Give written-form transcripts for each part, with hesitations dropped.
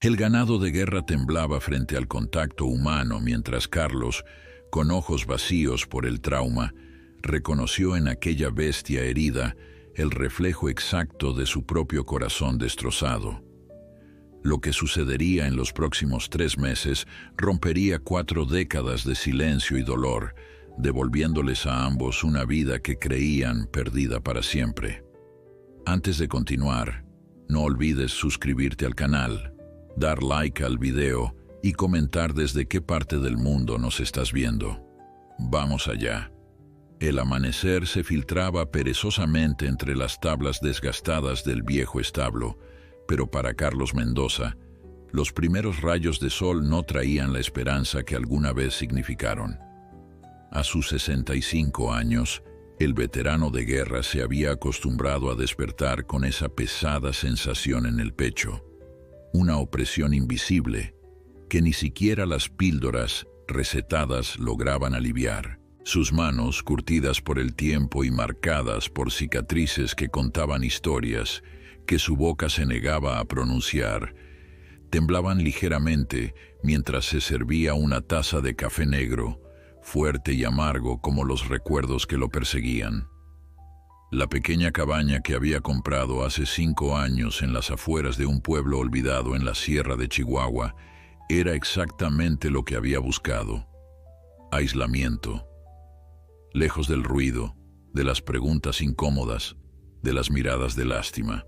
El ganado de guerra temblaba frente al contacto humano mientras Carlos, con ojos vacíos por el trauma, reconoció en aquella bestia herida el reflejo exacto de su propio corazón destrozado. Lo que sucedería en los próximos 3 meses rompería 4 décadas de silencio y dolor, devolviéndoles a ambos una vida que creían perdida para siempre. Antes de continuar, no olvides suscribirte al canal, dar like al video y comentar desde qué parte del mundo nos estás viendo. Vamos allá. El amanecer se filtraba perezosamente entre las tablas desgastadas del viejo establo, pero para Carlos Mendoza, los primeros rayos de sol no traían la esperanza que alguna vez significaron. A sus 65 años, el veterano de guerra se había acostumbrado a despertar con esa pesada sensación en el pecho, una opresión invisible que ni siquiera las píldoras recetadas lograban aliviar. Sus manos, curtidas por el tiempo y marcadas por cicatrices que contaban historias que su boca se negaba a pronunciar, temblaban ligeramente mientras se servía una taza de café negro, fuerte y amargo como los recuerdos que lo perseguían. La pequeña cabaña que había comprado hace 5 años en las afueras de un pueblo olvidado en la sierra de Chihuahua era exactamente lo que había buscado: aislamiento. Lejos del ruido, de las preguntas incómodas, de las miradas de lástima.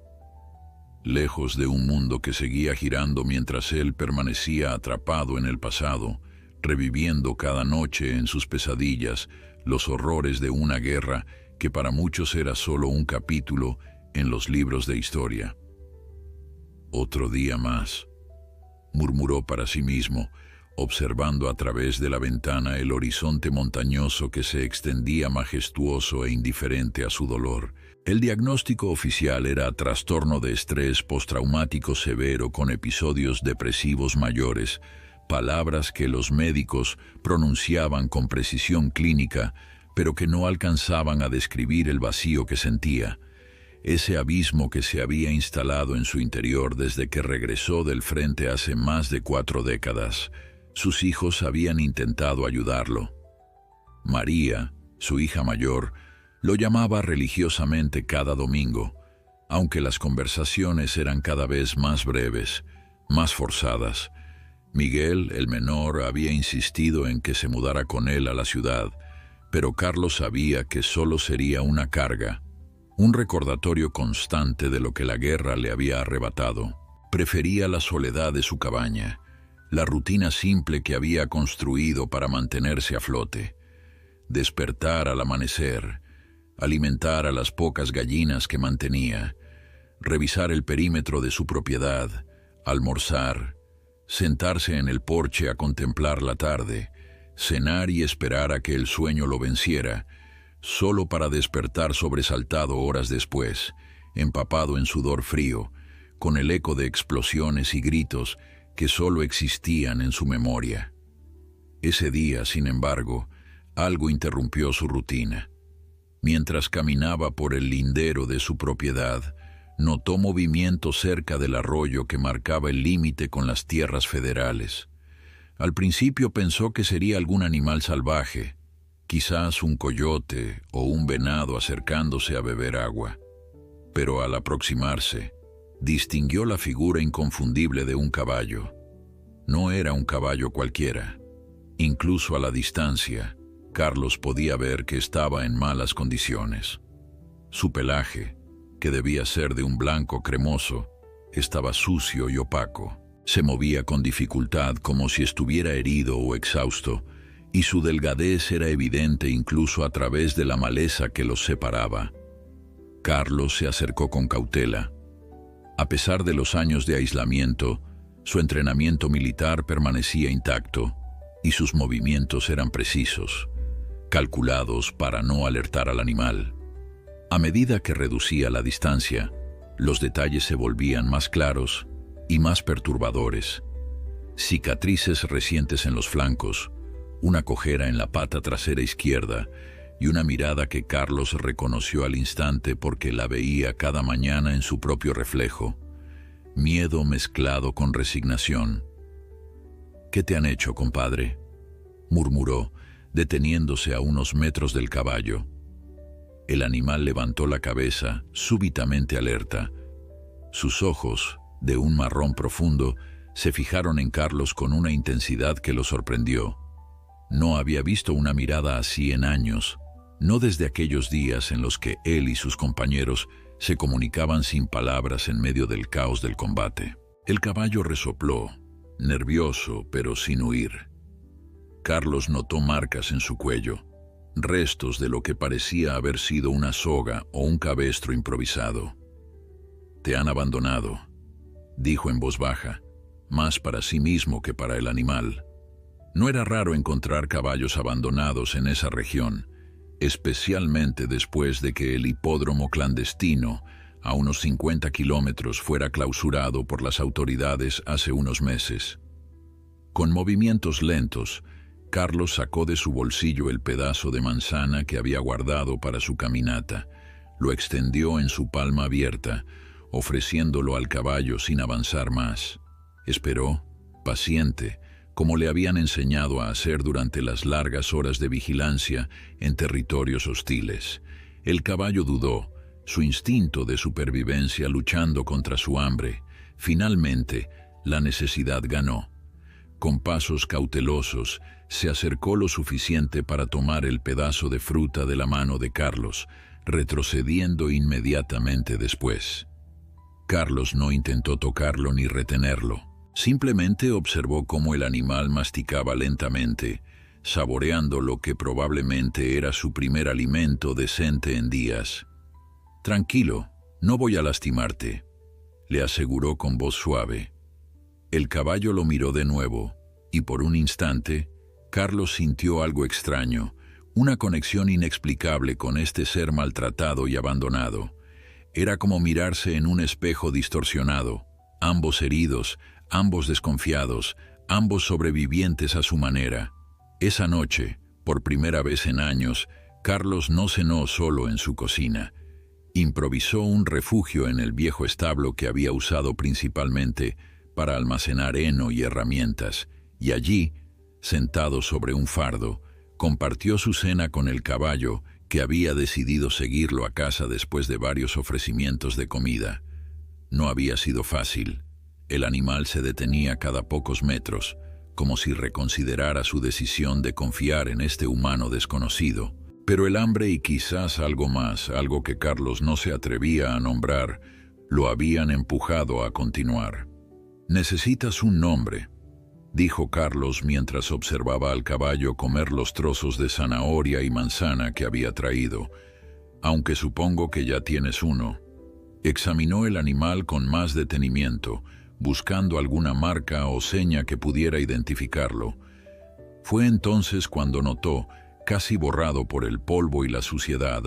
Lejos de un mundo que seguía girando mientras él permanecía atrapado en el pasado, reviviendo cada noche en sus pesadillas los horrores de una guerra que para muchos era solo un capítulo en los libros de historia. Otro día más, murmuró para sí mismo, observando a través de la ventana el horizonte montañoso que se extendía majestuoso e indiferente a su dolor. El diagnóstico oficial era trastorno de estrés postraumático severo con episodios depresivos mayores, palabras que los médicos pronunciaban con precisión clínica, pero que no alcanzaban a describir el vacío que sentía, ese abismo que se había instalado en su interior desde que regresó del frente hace más de 4 décadas. Sus hijos habían intentado ayudarlo. María, su hija mayor, lo llamaba religiosamente cada domingo, aunque las conversaciones eran cada vez más breves, más forzadas. Miguel, el menor, había insistido en que se mudara con él a la ciudad, pero Carlos sabía que solo sería una carga, un recordatorio constante de lo que la guerra le había arrebatado. Prefería la soledad de su cabaña, la rutina simple que había construido para mantenerse a flote. Despertar al amanecer, alimentar a las pocas gallinas que mantenía, revisar el perímetro de su propiedad, almorzar, sentarse en el porche a contemplar la tarde, cenar y esperar a que el sueño lo venciera, solo para despertar sobresaltado horas después, empapado en sudor frío, con el eco de explosiones y gritos que solo existían en su memoria. Ese día, sin embargo, algo interrumpió su rutina. Mientras caminaba por el lindero de su propiedad, notó movimiento cerca del arroyo que marcaba el límite con las tierras federales. Al principio pensó que sería algún animal salvaje, quizás un coyote o un venado acercándose a beber agua. Pero al aproximarse, distinguió la figura inconfundible de un caballo. No era un caballo cualquiera. Incluso a la distancia, Carlos podía ver que estaba en malas condiciones. Su pelaje, que debía ser de un blanco cremoso, estaba sucio y opaco. Se movía con dificultad como si estuviera herido o exhausto, y su delgadez era evidente incluso a través de la maleza que los separaba. Carlos se acercó con cautela. A pesar de los años de aislamiento, su entrenamiento militar permanecía intacto y sus movimientos eran precisos, calculados para no alertar al animal. A medida que reducía la distancia, los detalles se volvían más claros y más perturbadores. Cicatrices recientes en los flancos, una cojera en la pata trasera izquierda y una mirada que Carlos reconoció al instante porque la veía cada mañana en su propio reflejo. miedo mezclado con resignación. «¿Qué te han hecho, compadre?», murmuró, deteniéndose a unos metros del caballo. El animal levantó la cabeza, súbitamente alerta. Sus ojos, de un marrón profundo, se fijaron en Carlos con una intensidad que lo sorprendió. No había visto una mirada así en años, no desde aquellos días en los que él y sus compañeros se comunicaban sin palabras en medio del caos del combate. El caballo resopló, nervioso pero sin huir. Carlos notó marcas en su cuello, restos de lo que parecía haber sido una soga o un cabestro improvisado. «Te han abandonado», dijo en voz baja, más para sí mismo que para el animal. No era raro encontrar caballos abandonados en esa región, especialmente después de que el hipódromo clandestino, a unos 50 kilómetros, fuera clausurado por las autoridades hace unos meses. Con movimientos lentos, Carlos sacó de su bolsillo el pedazo de manzana que había guardado para su caminata, lo extendió en su palma abierta, ofreciéndolo al caballo sin avanzar más. Esperó, paciente, como le habían enseñado a hacer durante las largas horas de vigilancia en territorios hostiles. El caballo dudó, su instinto de supervivencia luchando contra su hambre. Finalmente, la necesidad ganó. Con pasos cautelosos, se acercó lo suficiente para tomar el pedazo de fruta de la mano de Carlos, retrocediendo inmediatamente después. Carlos no intentó tocarlo ni retenerlo. Simplemente observó cómo el animal masticaba lentamente, saboreando lo que probablemente era su primer alimento decente en días. «Tranquilo, no voy a lastimarte», le aseguró con voz suave. El caballo lo miró de nuevo, y por un instante, Carlos sintió algo extraño, una conexión inexplicable con este ser maltratado y abandonado. Era como mirarse en un espejo distorsionado, ambos heridos, ambos desconfiados, ambos sobrevivientes a su manera. Esa noche, por primera vez en años, Carlos no cenó solo en su cocina. Improvisó un refugio en el viejo establo que había usado principalmente para almacenar heno y herramientas, y allí, sentado sobre un fardo, compartió su cena con el caballo que había decidido seguirlo a casa después de varios ofrecimientos de comida. No había sido fácil. El animal se detenía cada pocos metros, como si reconsiderara su decisión de confiar en este humano desconocido. Pero el hambre y quizás algo más, algo que Carlos no se atrevía a nombrar, lo habían empujado a continuar. «Necesitas un nombre», dijo Carlos mientras observaba al caballo comer los trozos de zanahoria y manzana que había traído. «Aunque supongo que ya tienes uno». Examinó el animal con más detenimiento, buscando alguna marca o seña que pudiera identificarlo. Fue entonces cuando notó, casi borrado por el polvo y la suciedad,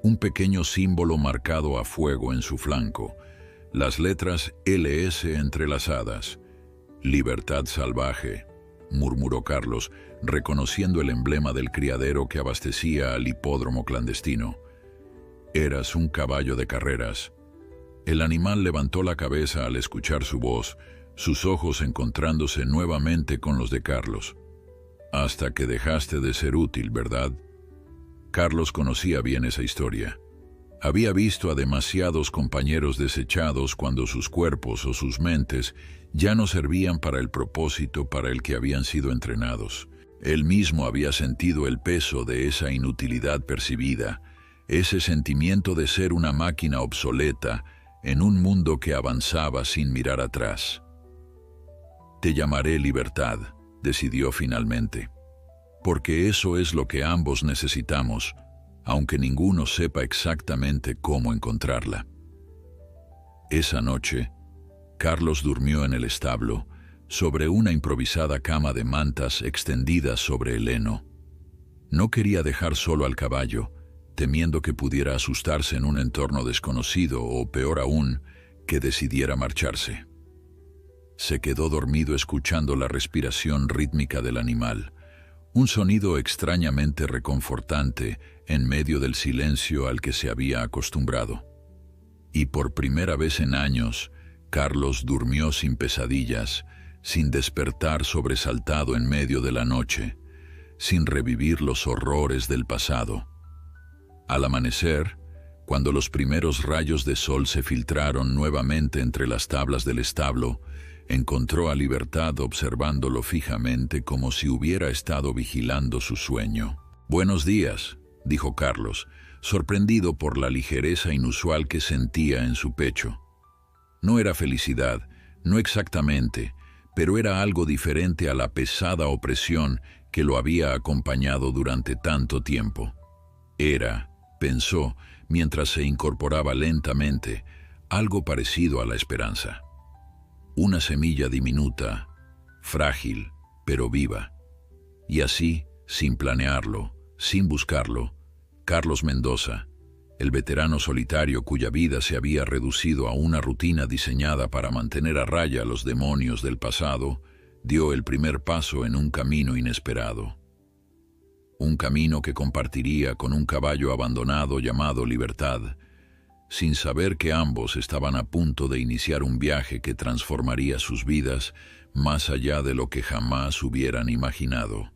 un pequeño símbolo marcado a fuego en su flanco, las letras LS entrelazadas. «Libertad salvaje», murmuró Carlos, reconociendo el emblema del criadero que abastecía al hipódromo clandestino. «Eras un caballo de carreras». El animal levantó la cabeza al escuchar su voz, sus ojos encontrándose nuevamente con los de Carlos. «Hasta que dejaste de ser útil, ¿verdad?». Carlos conocía bien esa historia. Había visto a demasiados compañeros desechados cuando sus cuerpos o sus mentes ya no servían para el propósito para el que habían sido entrenados. Él mismo había sentido el peso de esa inutilidad percibida, ese sentimiento de ser una máquina obsoleta en un mundo que avanzaba sin mirar atrás. «Te llamaré Libertad», decidió finalmente, «porque eso es lo que ambos necesitamos, aunque ninguno sepa exactamente cómo encontrarla». Esa noche, Carlos durmió en el establo, sobre una improvisada cama de mantas extendidas sobre el heno. No quería dejar solo al caballo, temiendo que pudiera asustarse en un entorno desconocido o, peor aún, que decidiera marcharse. Se quedó dormido escuchando la respiración rítmica del animal, un sonido extrañamente reconfortante en medio del silencio al que se había acostumbrado. Y por primera vez en años, Carlos durmió sin pesadillas, sin despertar sobresaltado en medio de la noche, sin revivir los horrores del pasado. Al amanecer, cuando los primeros rayos de sol se filtraron nuevamente entre las tablas del establo, encontró a Libertad observándolo fijamente como si hubiera estado vigilando su sueño. «Buenos días», dijo Carlos, sorprendido por la ligereza inusual que sentía en su pecho. No era felicidad, no exactamente, pero era algo diferente a la pesada opresión que lo había acompañado durante tanto tiempo. Era, pensó, mientras se incorporaba lentamente, algo parecido a la esperanza. Una semilla diminuta, frágil, pero viva. Y así, sin planearlo, sin buscarlo, Carlos Mendoza, el veterano solitario cuya vida se había reducido a una rutina diseñada para mantener a raya a los demonios del pasado, dio el primer paso en un camino inesperado. Un camino que compartiría con un caballo abandonado llamado Libertad, sin saber que ambos estaban a punto de iniciar un viaje que transformaría sus vidas más allá de lo que jamás hubieran imaginado.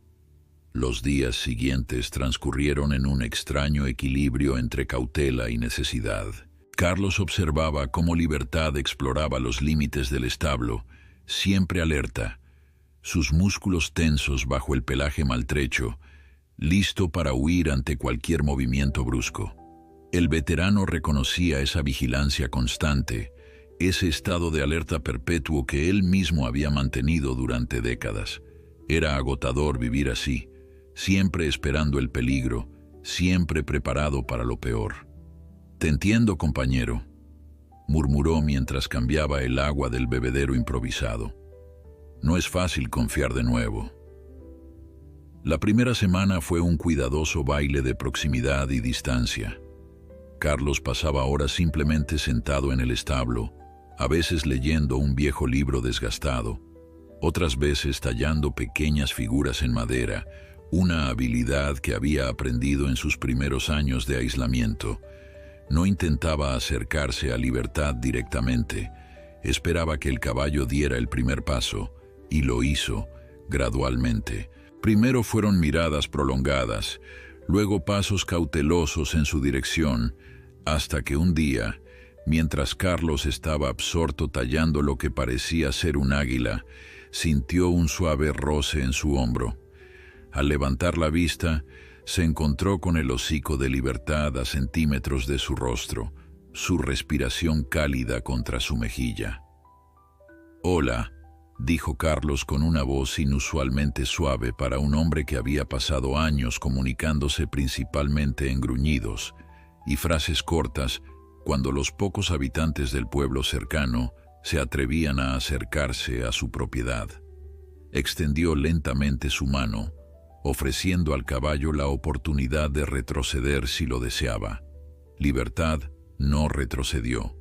Los días siguientes transcurrieron en un extraño equilibrio entre cautela y necesidad. Carlos observaba cómo Libertad exploraba los límites del establo, siempre alerta, sus músculos tensos bajo el pelaje maltrecho, listo para huir ante cualquier movimiento brusco. El veterano reconocía esa vigilancia constante, ese estado de alerta perpetuo que él mismo había mantenido durante décadas. Era agotador vivir así, siempre esperando el peligro, siempre preparado para lo peor. «Te entiendo, compañero», murmuró mientras cambiaba el agua del bebedero improvisado. «No es fácil confiar de nuevo». La primera semana fue un cuidadoso baile de proximidad y distancia. Carlos pasaba horas simplemente sentado en el establo, a veces leyendo un viejo libro desgastado, otras veces tallando pequeñas figuras en madera, una habilidad que había aprendido en sus primeros años de aislamiento. No intentaba acercarse a Libertad directamente, esperaba que el caballo diera el primer paso, y lo hizo, gradualmente. Primero fueron miradas prolongadas, luego pasos cautelosos en su dirección, hasta que un día, mientras Carlos estaba absorto tallando lo que parecía ser un águila, sintió un suave roce en su hombro. Al levantar la vista, se encontró con el hocico de Libertad a centímetros de su rostro, su respiración cálida contra su mejilla. «Hola», dijo Carlos con una voz inusualmente suave para un hombre que había pasado años comunicándose principalmente en gruñidos y frases cortas cuando los pocos habitantes del pueblo cercano se atrevían a acercarse a su propiedad. Extendió lentamente su mano, ofreciendo al caballo la oportunidad de retroceder si lo deseaba. Libertad no retrocedió.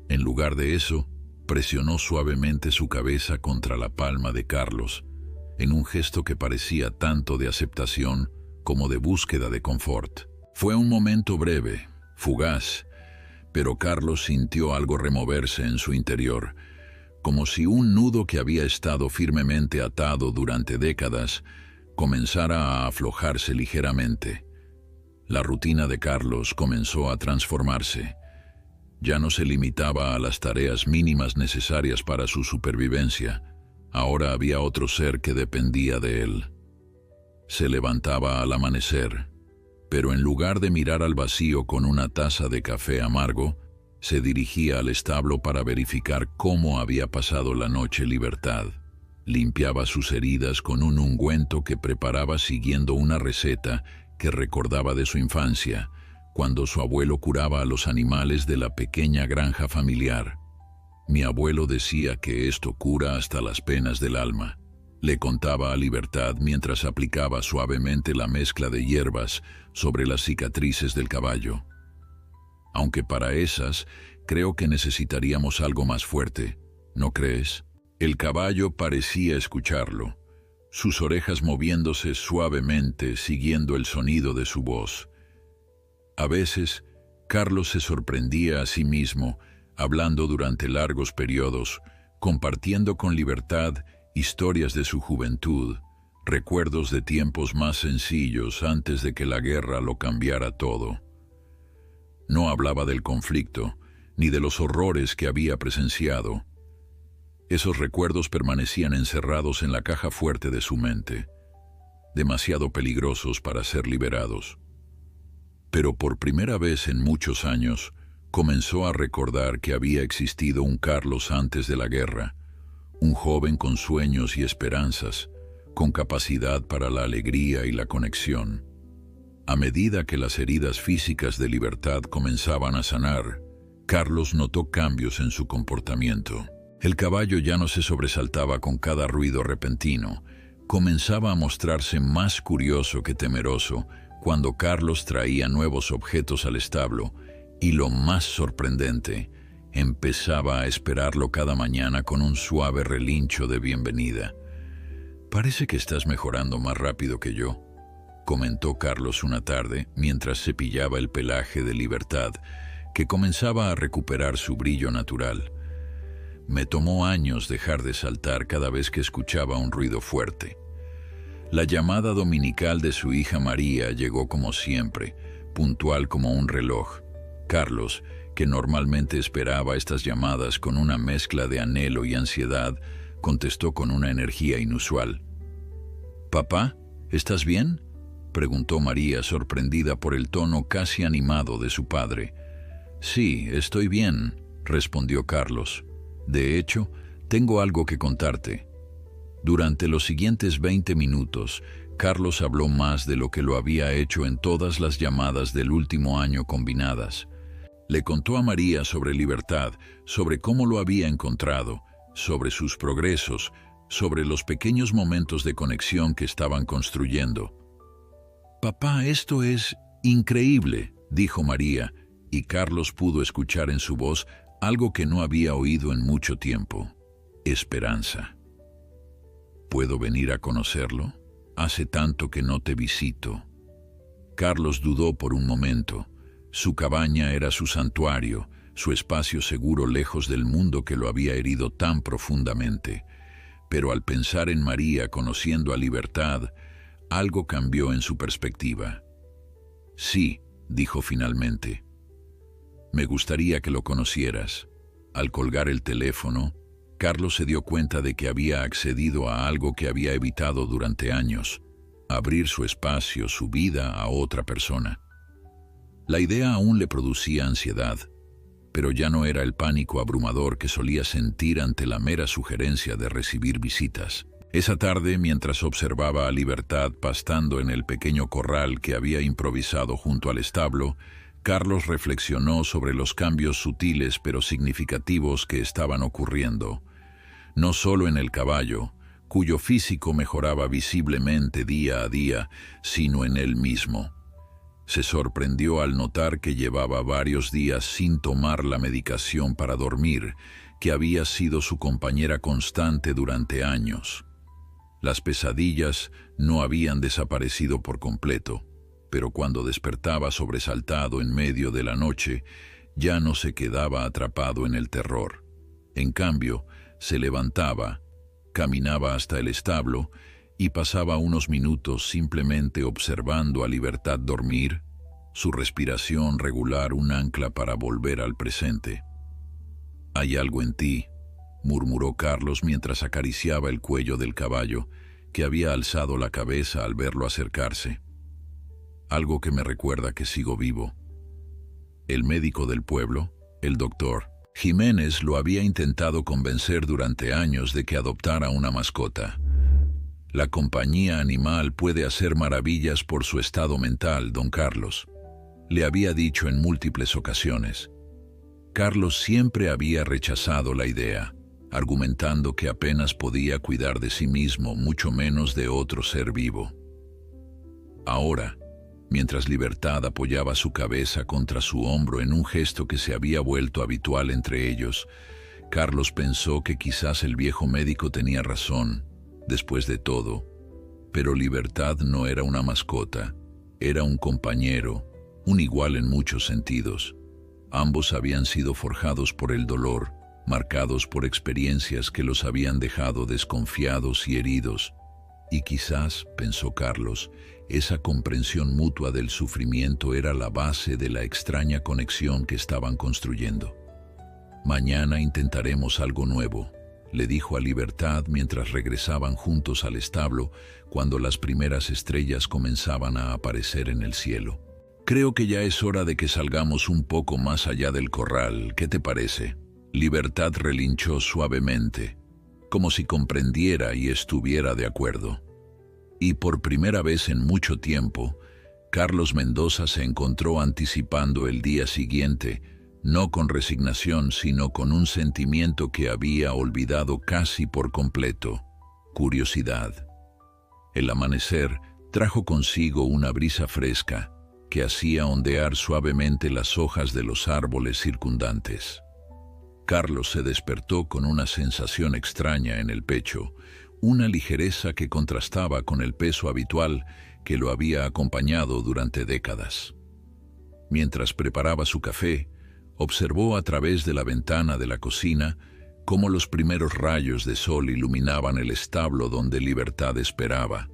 En lugar de eso, presionó suavemente su cabeza contra la palma de Carlos, en un gesto que parecía tanto de aceptación como de búsqueda de confort. Fue un momento breve, fugaz, pero Carlos sintió algo removerse en su interior, como si un nudo que había estado firmemente atado durante décadas comenzara a aflojarse ligeramente. La rutina de Carlos comenzó a transformarse. Ya no se limitaba a las tareas mínimas necesarias para su supervivencia. Ahora había otro ser que dependía de él. Se levantaba al amanecer, pero en lugar de mirar al vacío con una taza de café amargo, se dirigía al establo para verificar cómo había pasado la noche Libertad. Limpiaba sus heridas con un ungüento que preparaba siguiendo una receta que recordaba de su infancia, cuando su abuelo curaba a los animales de la pequeña granja familiar. «Mi abuelo decía que esto cura hasta las penas del alma», le contaba a Libertad mientras aplicaba suavemente la mezcla de hierbas sobre las cicatrices del caballo. «Aunque para esas, creo que necesitaríamos algo más fuerte, ¿no crees?». El caballo parecía escucharlo, sus orejas moviéndose suavemente siguiendo el sonido de su voz. A veces, Carlos se sorprendía a sí mismo hablando durante largos periodos, compartiendo con libertad historias de su juventud, recuerdos de tiempos más sencillos antes de que la guerra lo cambiara todo. No hablaba del conflicto, ni de los horrores que había presenciado. Esos recuerdos permanecían encerrados en la caja fuerte de su mente, demasiado peligrosos para ser liberados. Pero por primera vez en muchos años, comenzó a recordar que había existido un Carlos antes de la guerra, un joven con sueños y esperanzas, con capacidad para la alegría y la conexión. A medida que las heridas físicas de Libertad comenzaban a sanar, Carlos notó cambios en su comportamiento. El caballo ya no se sobresaltaba con cada ruido repentino. Comenzaba a mostrarse más curioso que temeroso cuando Carlos traía nuevos objetos al establo, y lo más sorprendente, empezaba a esperarlo cada mañana con un suave relincho de bienvenida. «Parece que estás mejorando más rápido que yo», comentó Carlos una tarde mientras cepillaba el pelaje de Libertad, que comenzaba a recuperar su brillo natural. «Me tomó años dejar de saltar cada vez que escuchaba un ruido fuerte». La llamada dominical de su hija María llegó como siempre, puntual como un reloj. Carlos, que normalmente esperaba estas llamadas con una mezcla de anhelo y ansiedad, contestó con una energía inusual. «¿Papá, estás bien?», preguntó María, sorprendida por el tono casi animado de su padre. «Sí, estoy bien», respondió Carlos. «De hecho, tengo algo que contarte». Durante los siguientes 20 minutos, Carlos habló más de lo que lo había hecho en todas las llamadas del último año combinadas. Le contó a María sobre Libertad, sobre cómo lo había encontrado, sobre sus progresos, sobre los pequeños momentos de conexión que estaban construyendo. «Papá, esto es increíble», dijo María, y Carlos pudo escuchar en su voz algo que no había oído en mucho tiempo: esperanza. «¿Puedo venir a conocerlo? Hace tanto que no te visito». Carlos dudó por un momento. Su cabaña era su santuario, su espacio seguro lejos del mundo que lo había herido tan profundamente. Pero al pensar en María conociendo a Libertad, algo cambió en su perspectiva. «Sí», dijo finalmente. «Me gustaría que lo conocieras». Al colgar el teléfono, Carlos se dio cuenta de que había accedido a algo que había evitado durante años: abrir su espacio, su vida a otra persona. La idea aún le producía ansiedad, pero ya no era el pánico abrumador que solía sentir ante la mera sugerencia de recibir visitas. Esa tarde, mientras observaba a Libertad pastando en el pequeño corral que había improvisado junto al establo, Carlos reflexionó sobre los cambios sutiles pero significativos que estaban ocurriendo. No solo en el caballo, cuyo físico mejoraba visiblemente día a día, sino en él mismo. Se sorprendió al notar que llevaba varios días sin tomar la medicación para dormir, que había sido su compañera constante durante años. Las pesadillas no habían desaparecido por completo, pero cuando despertaba sobresaltado en medio de la noche, ya no se quedaba atrapado en el terror. En cambio, se levantaba, caminaba hasta el establo y pasaba unos minutos simplemente observando a Libertad dormir, su respiración regular un ancla para volver al presente. «Hay algo en ti», murmuró Carlos mientras acariciaba el cuello del caballo, que había alzado la cabeza al verlo acercarse. «Algo que me recuerda que sigo vivo». El médico del pueblo, el doctor Jiménez, lo había intentado convencer durante años de que adoptara una mascota. «La compañía animal puede hacer maravillas por su estado mental, don Carlos», le había dicho en múltiples ocasiones. Carlos siempre había rechazado la idea, argumentando que apenas podía cuidar de sí mismo, mucho menos de otro ser vivo. Ahora, mientras Libertad apoyaba su cabeza contra su hombro en un gesto que se había vuelto habitual entre ellos, Carlos pensó que quizás el viejo médico tenía razón, después de todo, pero Libertad no era una mascota, era un compañero, un igual en muchos sentidos. Ambos habían sido forjados por el dolor, marcados por experiencias que los habían dejado desconfiados y heridos. Y quizás, pensó Carlos, esa comprensión mutua del sufrimiento era la base de la extraña conexión que estaban construyendo. «Mañana intentaremos algo nuevo», le dijo a Libertad mientras regresaban juntos al establo cuando las primeras estrellas comenzaban a aparecer en el cielo. «Creo que ya es hora de que salgamos un poco más allá del corral. ¿Qué te parece?» Libertad relinchó suavemente, como si comprendiera y estuviera de acuerdo. Y por primera vez en mucho tiempo, Carlos Mendoza se encontró anticipando el día siguiente, no con resignación, sino con un sentimiento que había olvidado casi por completo: curiosidad. El amanecer trajo consigo una brisa fresca que hacía ondear suavemente las hojas de los árboles circundantes. Carlos se despertó con una sensación extraña en el pecho, una ligereza que contrastaba con el peso habitual que lo había acompañado durante décadas. Mientras preparaba su café, observó a través de la ventana de la cocina cómo los primeros rayos de sol iluminaban el establo donde Libertad esperaba.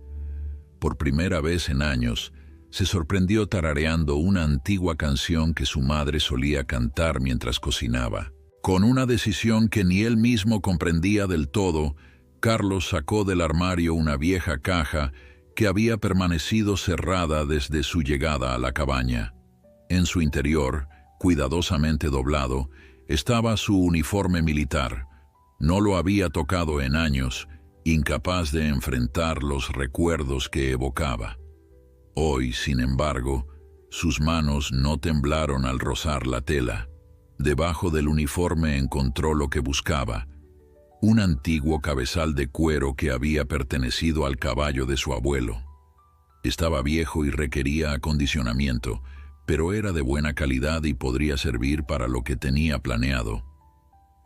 Por primera vez en años, se sorprendió tarareando una antigua canción que su madre solía cantar mientras cocinaba. Con una decisión que ni él mismo comprendía del todo, Carlos sacó del armario una vieja caja que había permanecido cerrada desde su llegada a la cabaña. En su interior, cuidadosamente doblado, estaba su uniforme militar. No lo había tocado en años, incapaz de enfrentar los recuerdos que evocaba. Hoy, sin embargo, sus manos no temblaron al rozar la tela. Debajo del uniforme encontró lo que buscaba: un antiguo cabezal de cuero que había pertenecido al caballo de su abuelo. Estaba viejo y requería acondicionamiento, pero era de buena calidad y podría servir para lo que tenía planeado.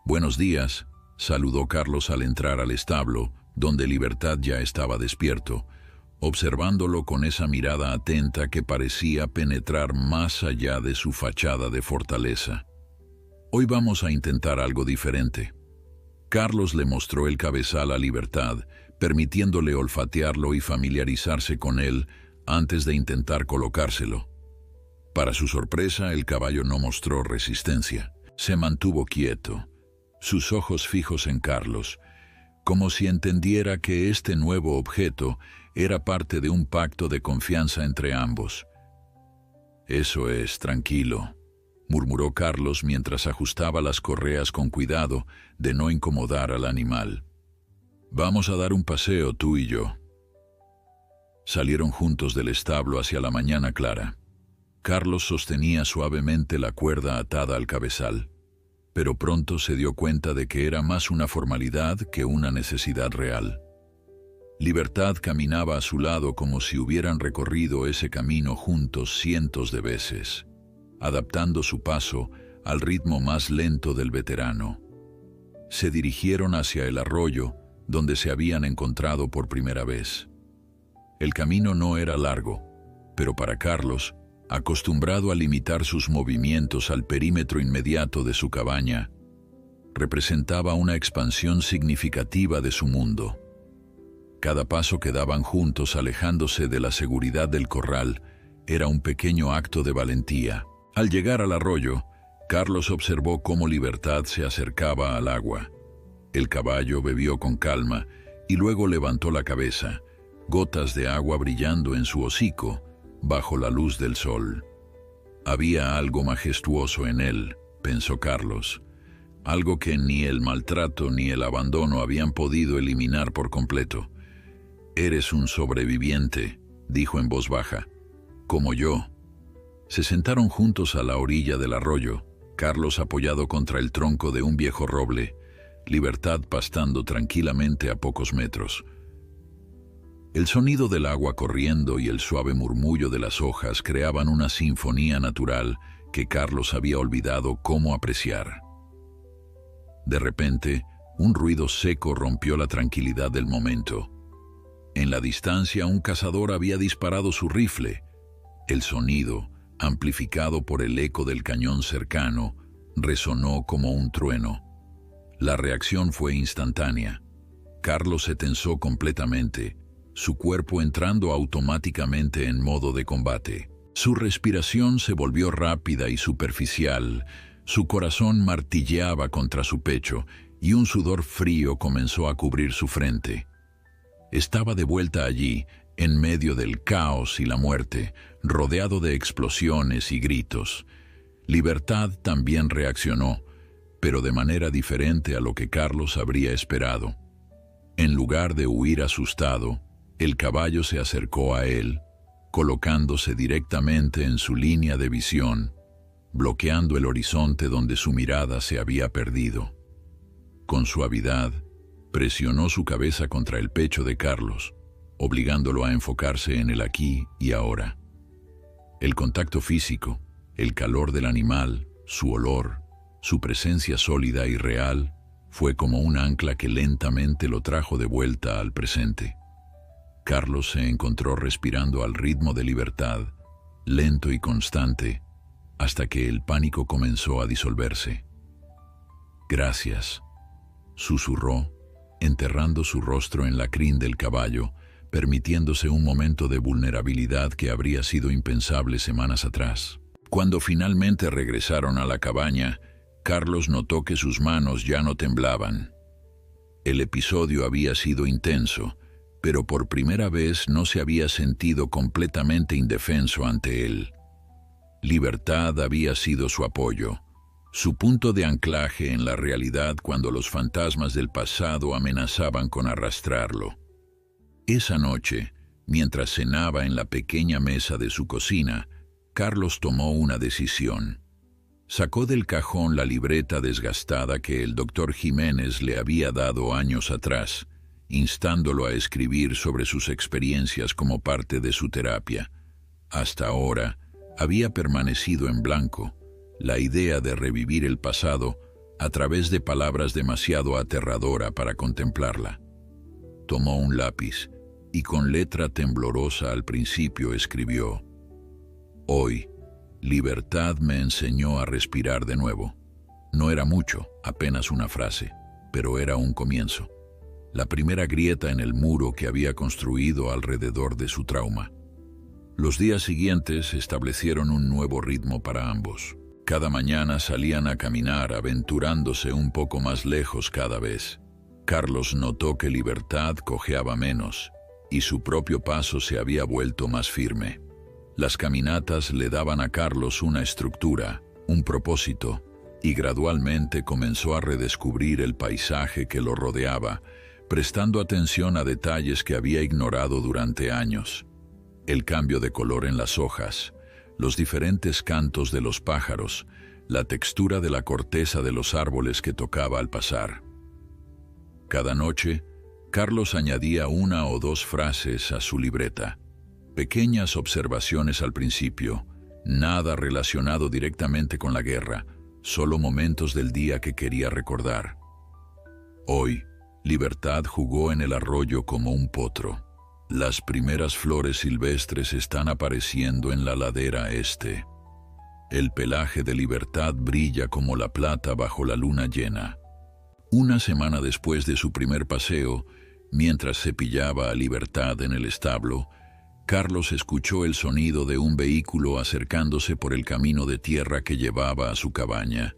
«Buenos días», saludó Carlos al entrar al establo, donde Libertad ya estaba despierto, observándolo con esa mirada atenta que parecía penetrar más allá de su fachada de fortaleza. «Hoy vamos a intentar algo diferente». Carlos le mostró el cabezal a Libertad, permitiéndole olfatearlo y familiarizarse con él antes de intentar colocárselo. Para su sorpresa, el caballo no mostró resistencia. Se mantuvo quieto, sus ojos fijos en Carlos, como si entendiera que este nuevo objeto era parte de un pacto de confianza entre ambos. «Eso es, tranquilo», murmuró Carlos mientras ajustaba las correas con cuidado de no incomodar al animal. «Vamos a dar un paseo, tú y yo». Salieron juntos del establo hacia la mañana clara. Carlos sostenía suavemente la cuerda atada al cabezal, pero pronto se dio cuenta de que era más una formalidad que una necesidad real. Libertad caminaba a su lado como si hubieran recorrido ese camino juntos cientos de veces, adaptando su paso al ritmo más lento del veterano. Se dirigieron hacia el arroyo donde se habían encontrado por primera vez. El camino no era largo, pero para Carlos, acostumbrado a limitar sus movimientos al perímetro inmediato de su cabaña, representaba una expansión significativa de su mundo. Cada paso que daban juntos alejándose de la seguridad del corral era un pequeño acto de valentía. Al llegar al arroyo, Carlos observó cómo Libertad se acercaba al agua. El caballo bebió con calma y luego levantó la cabeza, gotas de agua brillando en su hocico bajo la luz del sol. Había algo majestuoso en él, pensó Carlos, algo que ni el maltrato ni el abandono habían podido eliminar por completo. «Eres un sobreviviente», dijo en voz baja, «como yo». Se sentaron juntos a la orilla del arroyo, Carlos apoyado contra el tronco de un viejo roble, Libertad pastando tranquilamente a pocos metros. El sonido del agua corriendo y el suave murmullo de las hojas creaban una sinfonía natural que Carlos había olvidado cómo apreciar. De repente, un ruido seco rompió la tranquilidad del momento. En la distancia, un cazador había disparado su rifle. El sonido, amplificado por el eco del cañón cercano, resonó como un trueno. La reacción fue instantánea. Carlos se tensó completamente, su cuerpo entrando automáticamente en modo de combate. Su respiración se volvió rápida y superficial, su corazón martilleaba contra su pecho y un sudor frío comenzó a cubrir su frente. Estaba de vuelta allí, en medio del caos y la muerte, rodeado de explosiones y gritos. Libertad también reaccionó, pero de manera diferente a lo que Carlos habría esperado. En lugar de huir asustado, el caballo se acercó a él, colocándose directamente en su línea de visión, bloqueando el horizonte donde su mirada se había perdido. Con suavidad, presionó su cabeza contra el pecho de Carlos, obligándolo a enfocarse en el aquí y ahora. El contacto físico, el calor del animal, su olor, su presencia sólida y real, fue como un ancla que lentamente lo trajo de vuelta al presente. Carlos se encontró respirando al ritmo de Libertad, lento y constante, hasta que el pánico comenzó a disolverse. «Gracias», susurró, enterrando su rostro en la crin del caballo, permitiéndose un momento de vulnerabilidad que habría sido impensable semanas atrás. Cuando finalmente regresaron a la cabaña, Carlos notó que sus manos ya no temblaban. El episodio había sido intenso, pero por primera vez no se había sentido completamente indefenso ante él. Libertad había sido su apoyo, su punto de anclaje en la realidad cuando los fantasmas del pasado amenazaban con arrastrarlo. Esa noche, mientras cenaba en la pequeña mesa de su cocina, Carlos tomó una decisión. Sacó del cajón la libreta desgastada que el doctor Jiménez le había dado años atrás, instándolo a escribir sobre sus experiencias como parte de su terapia. Hasta ahora, había permanecido en blanco, la idea de revivir el pasado a través de palabras demasiado aterradora para contemplarla. Tomó un lápiz y con letra temblorosa al principio escribió: «Hoy, Libertad me enseñó a respirar de nuevo». No era mucho, apenas una frase, pero era un comienzo. La primera grieta en el muro que había construido alrededor de su trauma. Los días siguientes establecieron un nuevo ritmo para ambos. Cada mañana salían a caminar, aventurándose un poco más lejos cada vez. Carlos notó que Libertad cojeaba menos, y su propio paso se había vuelto más firme. Las caminatas le daban a Carlos una estructura, un propósito, y gradualmente comenzó a redescubrir el paisaje que lo rodeaba, prestando atención a detalles que había ignorado durante años. El cambio de color en las hojas, los diferentes cantos de los pájaros, la textura de la corteza de los árboles que tocaba al pasar. Cada noche, Carlos añadía una o dos frases a su libreta. Pequeñas observaciones al principio, nada relacionado directamente con la guerra, solo momentos del día que quería recordar. Hoy, Libertad jugó en el arroyo como un potro. Las primeras flores silvestres están apareciendo en la ladera este. El pelaje de Libertad brilla como la plata bajo la luna llena. Una semana después de su primer paseo, mientras cepillaba a Libertad en el establo, Carlos escuchó el sonido de un vehículo acercándose por el camino de tierra que llevaba a su cabaña.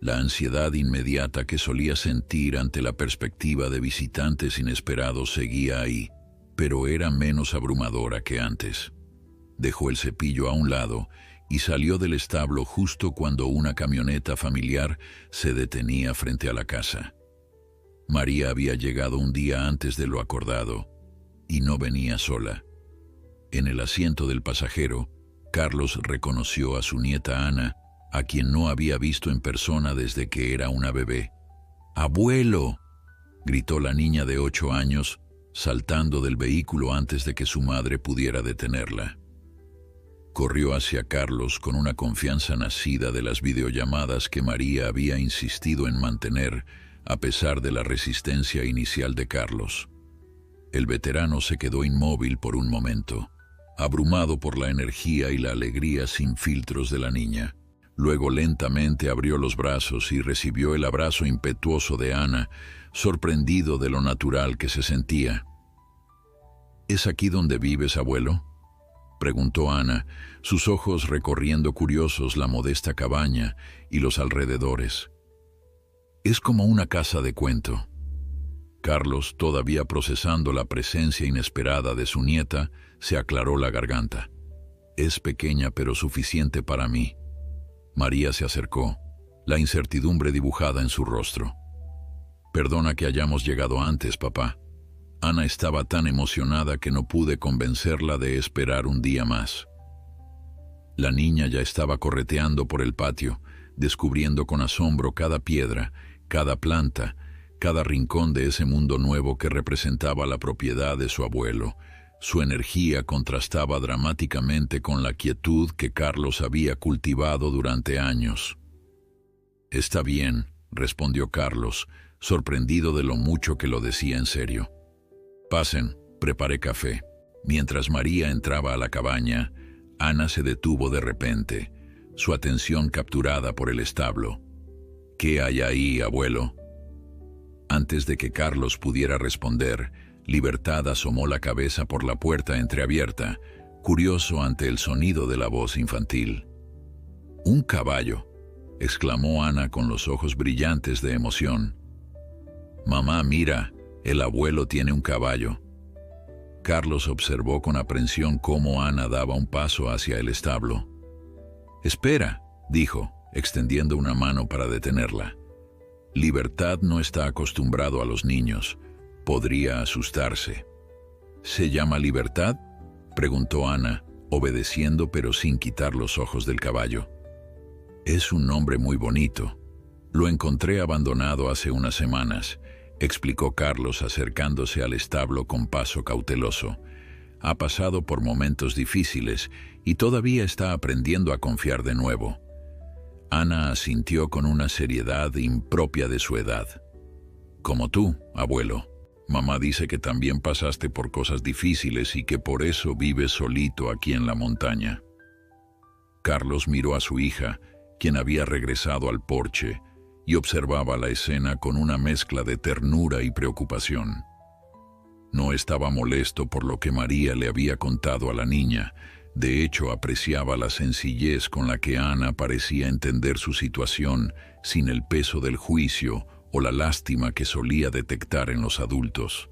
La ansiedad inmediata que solía sentir ante la perspectiva de visitantes inesperados seguía ahí, pero era menos abrumadora que antes. Dejó el cepillo a un lado y salió del establo justo cuando una camioneta familiar se detenía frente a la casa. María había llegado un día antes de lo acordado, y no venía sola. En el asiento del pasajero, Carlos reconoció a su nieta Ana, a quien no había visto en persona desde que era una bebé. «¡Abuelo!», gritó la niña de 8 años, saltando del vehículo antes de que su madre pudiera detenerla. Corrió hacia Carlos con una confianza nacida de las videollamadas que María había insistido en mantener, a pesar de la resistencia inicial de Carlos. El veterano se quedó inmóvil por un momento. abrumado por la energía y la alegría sin filtros de la niña. Luego lentamente abrió los brazos y recibió el abrazo impetuoso de Ana, sorprendido de lo natural que se sentía. ¿Es aquí donde vives, abuelo?, preguntó Ana, sus ojos recorriendo curiosos la modesta cabaña y los alrededores. Es como una casa de cuento. Carlos, todavía procesando la presencia inesperada de su nieta, se aclaró la garganta. Es pequeña pero suficiente para mí. María se acercó, la incertidumbre dibujada en su rostro. Perdona que hayamos llegado antes, papá. Ana estaba tan emocionada que no pude convencerla de esperar un día más. La niña ya estaba correteando por el patio, descubriendo con asombro cada piedra, cada planta, cada rincón de ese mundo nuevo que representaba la propiedad de su abuelo. Su energía contrastaba dramáticamente con la quietud que Carlos había cultivado durante años. «Está bien», respondió Carlos, sorprendido de lo mucho que lo decía en serio. «Pasen, preparé café». Mientras María entraba a la cabaña, Ana se detuvo de repente, su atención capturada por el establo. «¿Qué hay ahí, abuelo?». Antes de que Carlos pudiera responder, Libertad asomó la cabeza por la puerta entreabierta, curioso ante el sonido de la voz infantil. «¡Un caballo!», exclamó Ana con los ojos brillantes de emoción. «Mamá, mira, el abuelo tiene un caballo». Carlos observó con aprensión cómo Ana daba un paso hacia el establo. «Espera», dijo, extendiendo una mano para detenerla. Libertad no está acostumbrado a los niños. Podría asustarse. «¿Se llama Libertad?», preguntó Ana, obedeciendo pero sin quitar los ojos del caballo. «Es un nombre muy bonito. Lo encontré abandonado hace unas semanas», explicó Carlos acercándose al establo con paso cauteloso. «Ha pasado por momentos difíciles y todavía está aprendiendo a confiar de nuevo». Ana asintió con una seriedad impropia de su edad. «Como tú, abuelo. Mamá dice que también pasaste por cosas difíciles y que por eso vives solito aquí en la montaña». Carlos miró a su hija, quien había regresado al porche, y observaba la escena con una mezcla de ternura y preocupación. No estaba molesto por lo que María le había contado a la niña. De hecho, apreciaba la sencillez con la que Ana parecía entender su situación, sin el peso del juicio o la lástima que solía detectar en los adultos.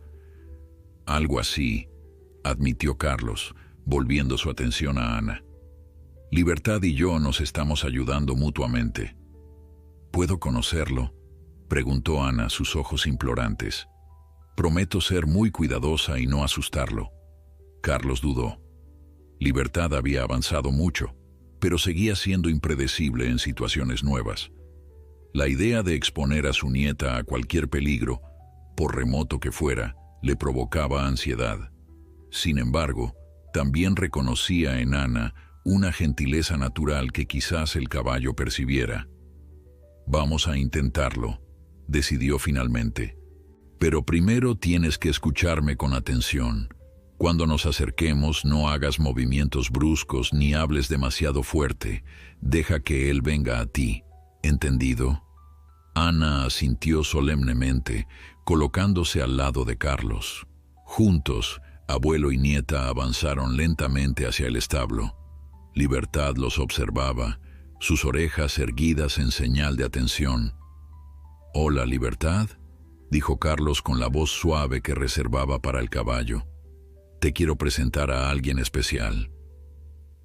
«Algo así», admitió Carlos, volviendo su atención a Ana. «Libertad y yo nos estamos ayudando mutuamente». «¿Puedo conocerlo?», preguntó Ana, sus ojos implorantes. «Prometo ser muy cuidadosa y no asustarlo». Carlos dudó. Libertad había avanzado mucho, pero seguía siendo impredecible en situaciones nuevas. La idea de exponer a su nieta a cualquier peligro, por remoto que fuera, le provocaba ansiedad. Sin embargo, también reconocía en Ana una gentileza natural que quizás el caballo percibiera. «Vamos a intentarlo», decidió finalmente. «Pero primero tienes que escucharme con atención. Cuando nos acerquemos, no hagas movimientos bruscos ni hables demasiado fuerte. Deja que él venga a ti. ¿Entendido?». Ana asintió solemnemente, colocándose al lado de Carlos. Juntos, abuelo y nieta avanzaron lentamente hacia el establo. Libertad los observaba, sus orejas erguidas en señal de atención. «Hola, Libertad», dijo Carlos con la voz suave que reservaba para el caballo. «Te quiero presentar a alguien especial».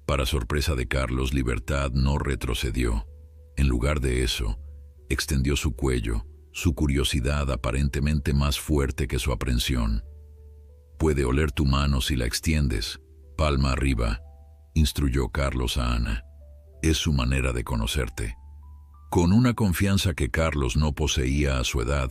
Para sorpresa de Carlos, Libertad no retrocedió. En lugar de eso, extendió su cuello, su curiosidad aparentemente más fuerte que su aprensión. «Puede oler tu mano si la extiendes, palma arriba», instruyó Carlos a Ana. «Es su manera de conocerte». Con una confianza que Carlos no poseía a su edad,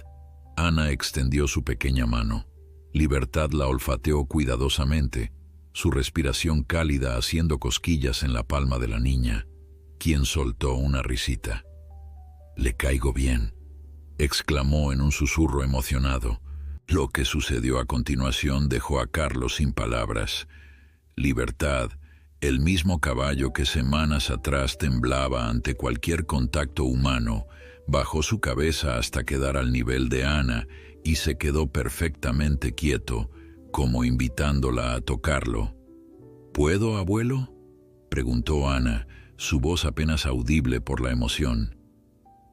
Ana extendió su pequeña mano. Libertad la olfateó cuidadosamente, su respiración cálida haciendo cosquillas en la palma de la niña, quien soltó una risita. «Le caigo bien», exclamó en un susurro emocionado. Lo que sucedió a continuación dejó a Carlos sin palabras. Libertad, el mismo caballo que semanas atrás temblaba ante cualquier contacto humano, bajó su cabeza hasta quedar al nivel de Ana y se quedó perfectamente quieto, como invitándola a tocarlo. ¿Puedo, abuelo?, preguntó Ana, su voz apenas audible por la emoción.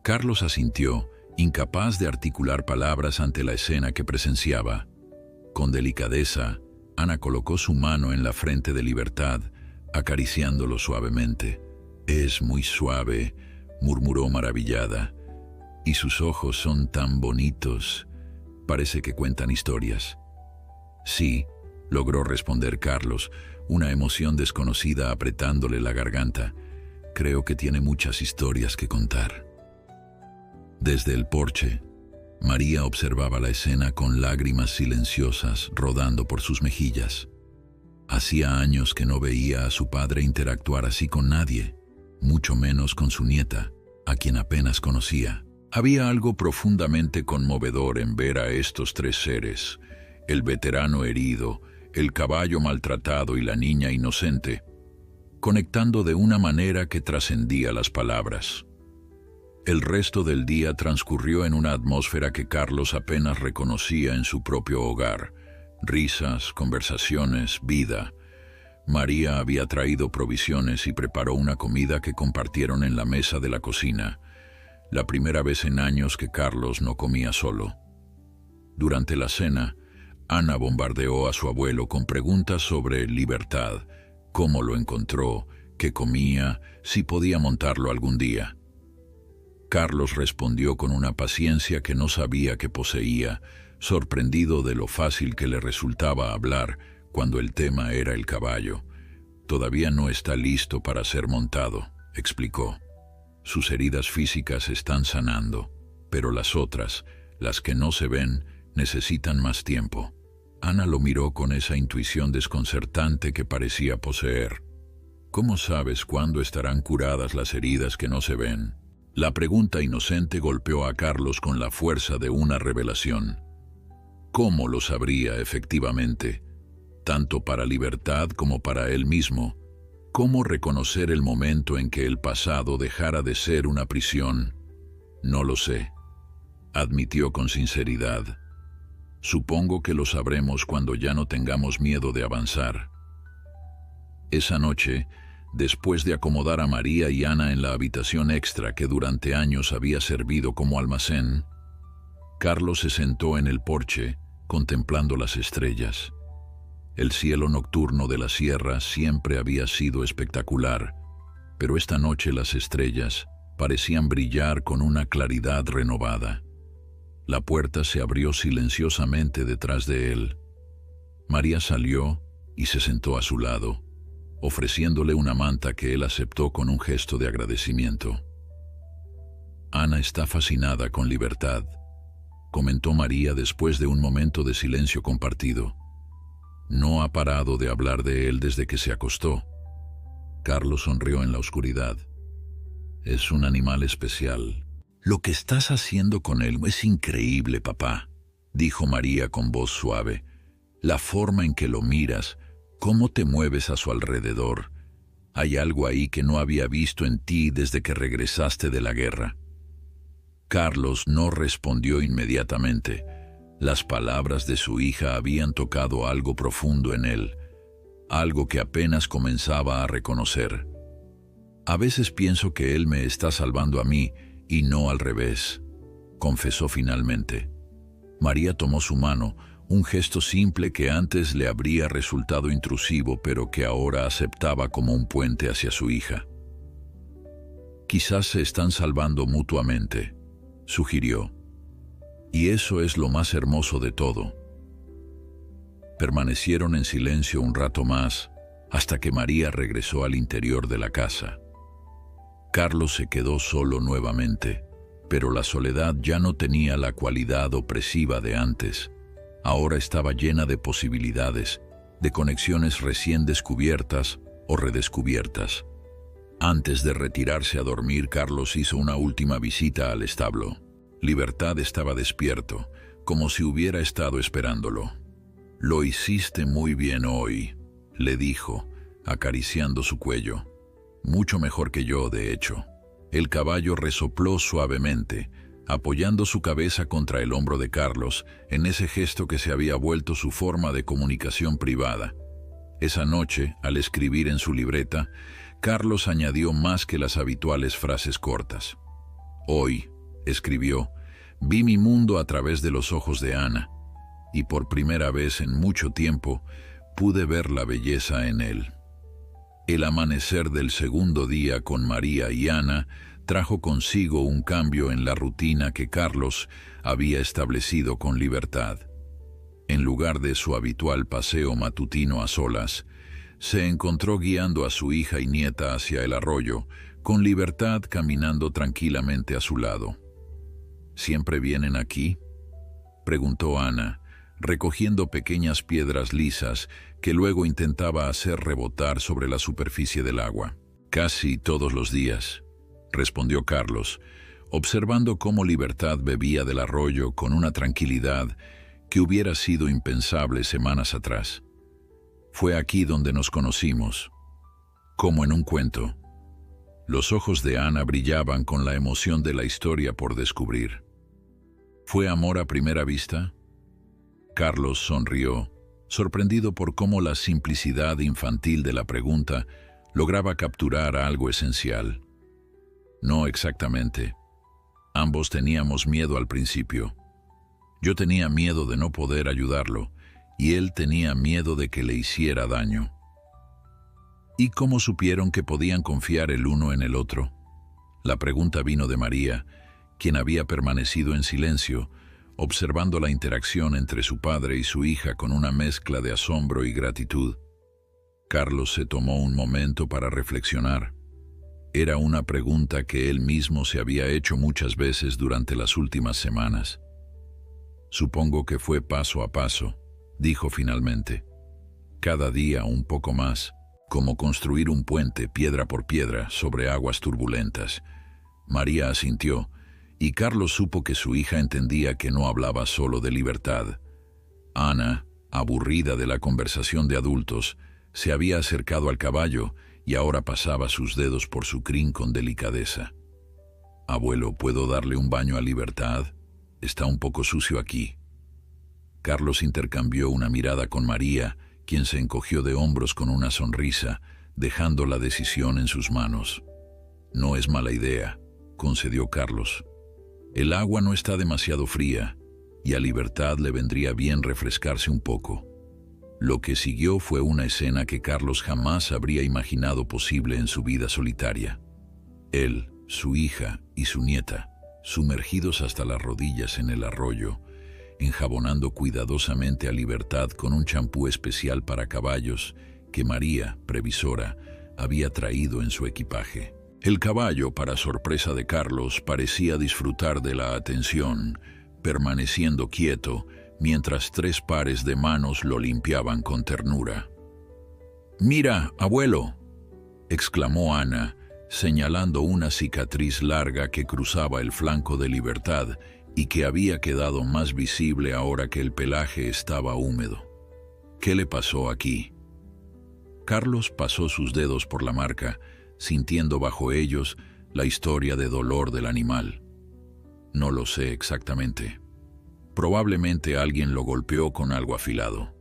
Carlos asintió, incapaz de articular palabras ante la escena que presenciaba. Con delicadeza, Ana colocó su mano en la frente de Libertad, acariciándolo suavemente. «Es muy suave», murmuró maravillada. «Y sus ojos son tan bonitos. Parece que cuentan historias». «Sí», logró responder Carlos, una emoción desconocida apretándole la garganta. «Creo que tiene muchas historias que contar». Desde el porche, María observaba la escena con lágrimas silenciosas rodando por sus mejillas. Hacía años que no veía a su padre interactuar así con nadie, mucho menos con su nieta, a quien apenas conocía. Había algo profundamente conmovedor en ver a estos tres seres, el veterano herido, el caballo maltratado y la niña inocente, conectando de una manera que trascendía las palabras. El resto del día transcurrió en una atmósfera que Carlos apenas reconocía en su propio hogar. Risas, conversaciones, vida. María había traído provisiones y preparó una comida que compartieron en la mesa de la cocina, la primera vez en años que Carlos no comía solo. Durante la cena, Ana bombardeó a su abuelo con preguntas sobre Libertad, cómo lo encontró, qué comía, si podía montarlo algún día. Carlos respondió con una paciencia que no sabía que poseía, sorprendido de lo fácil que le resultaba hablar cuando el tema era el caballo. «Todavía no está listo para ser montado», explicó. «Sus heridas físicas están sanando, pero las otras, las que no se ven, necesitan más tiempo». Ana lo miró con esa intuición desconcertante que parecía poseer. «¿Cómo sabes cuándo estarán curadas las heridas que no se ven?». La pregunta inocente golpeó a Carlos con la fuerza de una revelación. ¿Cómo lo sabría efectivamente? Tanto para Libertad como para él mismo. ¿Cómo reconocer el momento en que el pasado dejara de ser una prisión? No lo sé, admitió con sinceridad. Supongo que lo sabremos cuando ya no tengamos miedo de avanzar. Esa noche, después de acomodar a María y Ana en la habitación extra que durante años había servido como almacén, Carlos se sentó en el porche, contemplando las estrellas. El cielo nocturno de la sierra siempre había sido espectacular, pero esta noche las estrellas parecían brillar con una claridad renovada. La puerta se abrió silenciosamente detrás de él. María salió y se sentó a su lado, ofreciéndole una manta que él aceptó con un gesto de agradecimiento. «Ana está fascinada con Libertad», comentó María después de un momento de silencio compartido. «No ha parado de hablar de él desde que se acostó». Carlos sonrió en la oscuridad. «Es un animal especial». «Lo que estás haciendo con él es increíble, papá», dijo María con voz suave. «La forma en que lo miras, cómo te mueves a su alrededor. Hay algo ahí que no había visto en ti desde que regresaste de la guerra». Carlos no respondió inmediatamente. Las palabras de su hija habían tocado algo profundo en él, algo que apenas comenzaba a reconocer. «A veces pienso que él me está salvando a mí y no al revés», confesó finalmente. María tomó su mano, un gesto simple que antes le habría resultado intrusivo, pero que ahora aceptaba como un puente hacia su hija. «Quizás se están salvando mutuamente», sugirió. «Y eso es lo más hermoso de todo». Permanecieron en silencio un rato más, hasta que María regresó al interior de la casa. Carlos se quedó solo nuevamente, pero la soledad ya no tenía la cualidad opresiva de antes. Ahora estaba llena de posibilidades, de conexiones recién descubiertas o redescubiertas. Antes de retirarse a dormir, Carlos hizo una última visita al establo. Libertad estaba despierto, como si hubiera estado esperándolo. «Lo hiciste muy bien hoy», le dijo, acariciando su cuello. Mucho mejor que yo, de hecho. El caballo resopló suavemente, apoyando su cabeza contra el hombro de Carlos en ese gesto que se había vuelto su forma de comunicación privada. Esa noche, al escribir en su libreta, Carlos añadió más que las habituales frases cortas. Hoy, escribió, vi mi mundo a través de los ojos de Ana, y por primera vez en mucho tiempo pude ver la belleza en él. El amanecer del segundo día con María y Ana trajo consigo un cambio en la rutina que Carlos había establecido con Libertad. En lugar de su habitual paseo matutino a solas, se encontró guiando a su hija y nieta hacia el arroyo, con Libertad caminando tranquilamente a su lado. ¿Siempre vienen aquí?, preguntó Ana, recogiendo pequeñas piedras lisas que luego intentaba hacer rebotar sobre la superficie del agua. Casi todos los días, respondió Carlos, observando cómo Libertad bebía del arroyo con una tranquilidad que hubiera sido impensable semanas atrás. Fue aquí donde nos conocimos, como en un cuento. Los ojos de Ana brillaban con la emoción de la historia por descubrir. ¿Fue amor a primera vista? Carlos sonrió, sorprendido por cómo la simplicidad infantil de la pregunta lograba capturar algo esencial. No exactamente. Ambos teníamos miedo al principio. Yo tenía miedo de no poder ayudarlo, y él tenía miedo de que le hiciera daño. ¿Y cómo supieron que podían confiar el uno en el otro? La pregunta vino de María, quien había permanecido en silencio, observando la interacción entre su padre y su hija con una mezcla de asombro y gratitud. Carlos se tomó un momento para reflexionar. Era una pregunta que él mismo se había hecho muchas veces durante las últimas semanas. Supongo que fue paso a paso, dijo finalmente. Cada día un poco más, como construir un puente piedra por piedra sobre aguas turbulentas. María asintió, y Carlos supo que su hija entendía que no hablaba solo de Libertad. Ana, aburrida de la conversación de adultos, se había acercado al caballo y ahora pasaba sus dedos por su crin con delicadeza. «Abuelo, ¿puedo darle un baño a Libertad? Está un poco sucio aquí». Carlos intercambió una mirada con María, quien se encogió de hombros con una sonrisa, dejando la decisión en sus manos. «No es mala idea», concedió Carlos. «El agua no está demasiado fría, y a Libertad le vendría bien refrescarse un poco». Lo que siguió fue una escena que Carlos jamás habría imaginado posible en su vida solitaria. Él, su hija y su nieta, sumergidos hasta las rodillas en el arroyo, enjabonando cuidadosamente a Libertad con un champú especial para caballos que María, previsora, había traído en su equipaje. El caballo, para sorpresa de Carlos, parecía disfrutar de la atención, permaneciendo quieto, mientras 3 pares de manos lo limpiaban con ternura. «Mira, abuelo», exclamó Ana, señalando una cicatriz larga que cruzaba el flanco de Libertad y que había quedado más visible ahora que el pelaje estaba húmedo. «¿Qué le pasó aquí?». Carlos pasó sus dedos por la marca, sintiendo bajo ellos la historia de dolor del animal. «No lo sé exactamente. Probablemente alguien lo golpeó con algo afilado.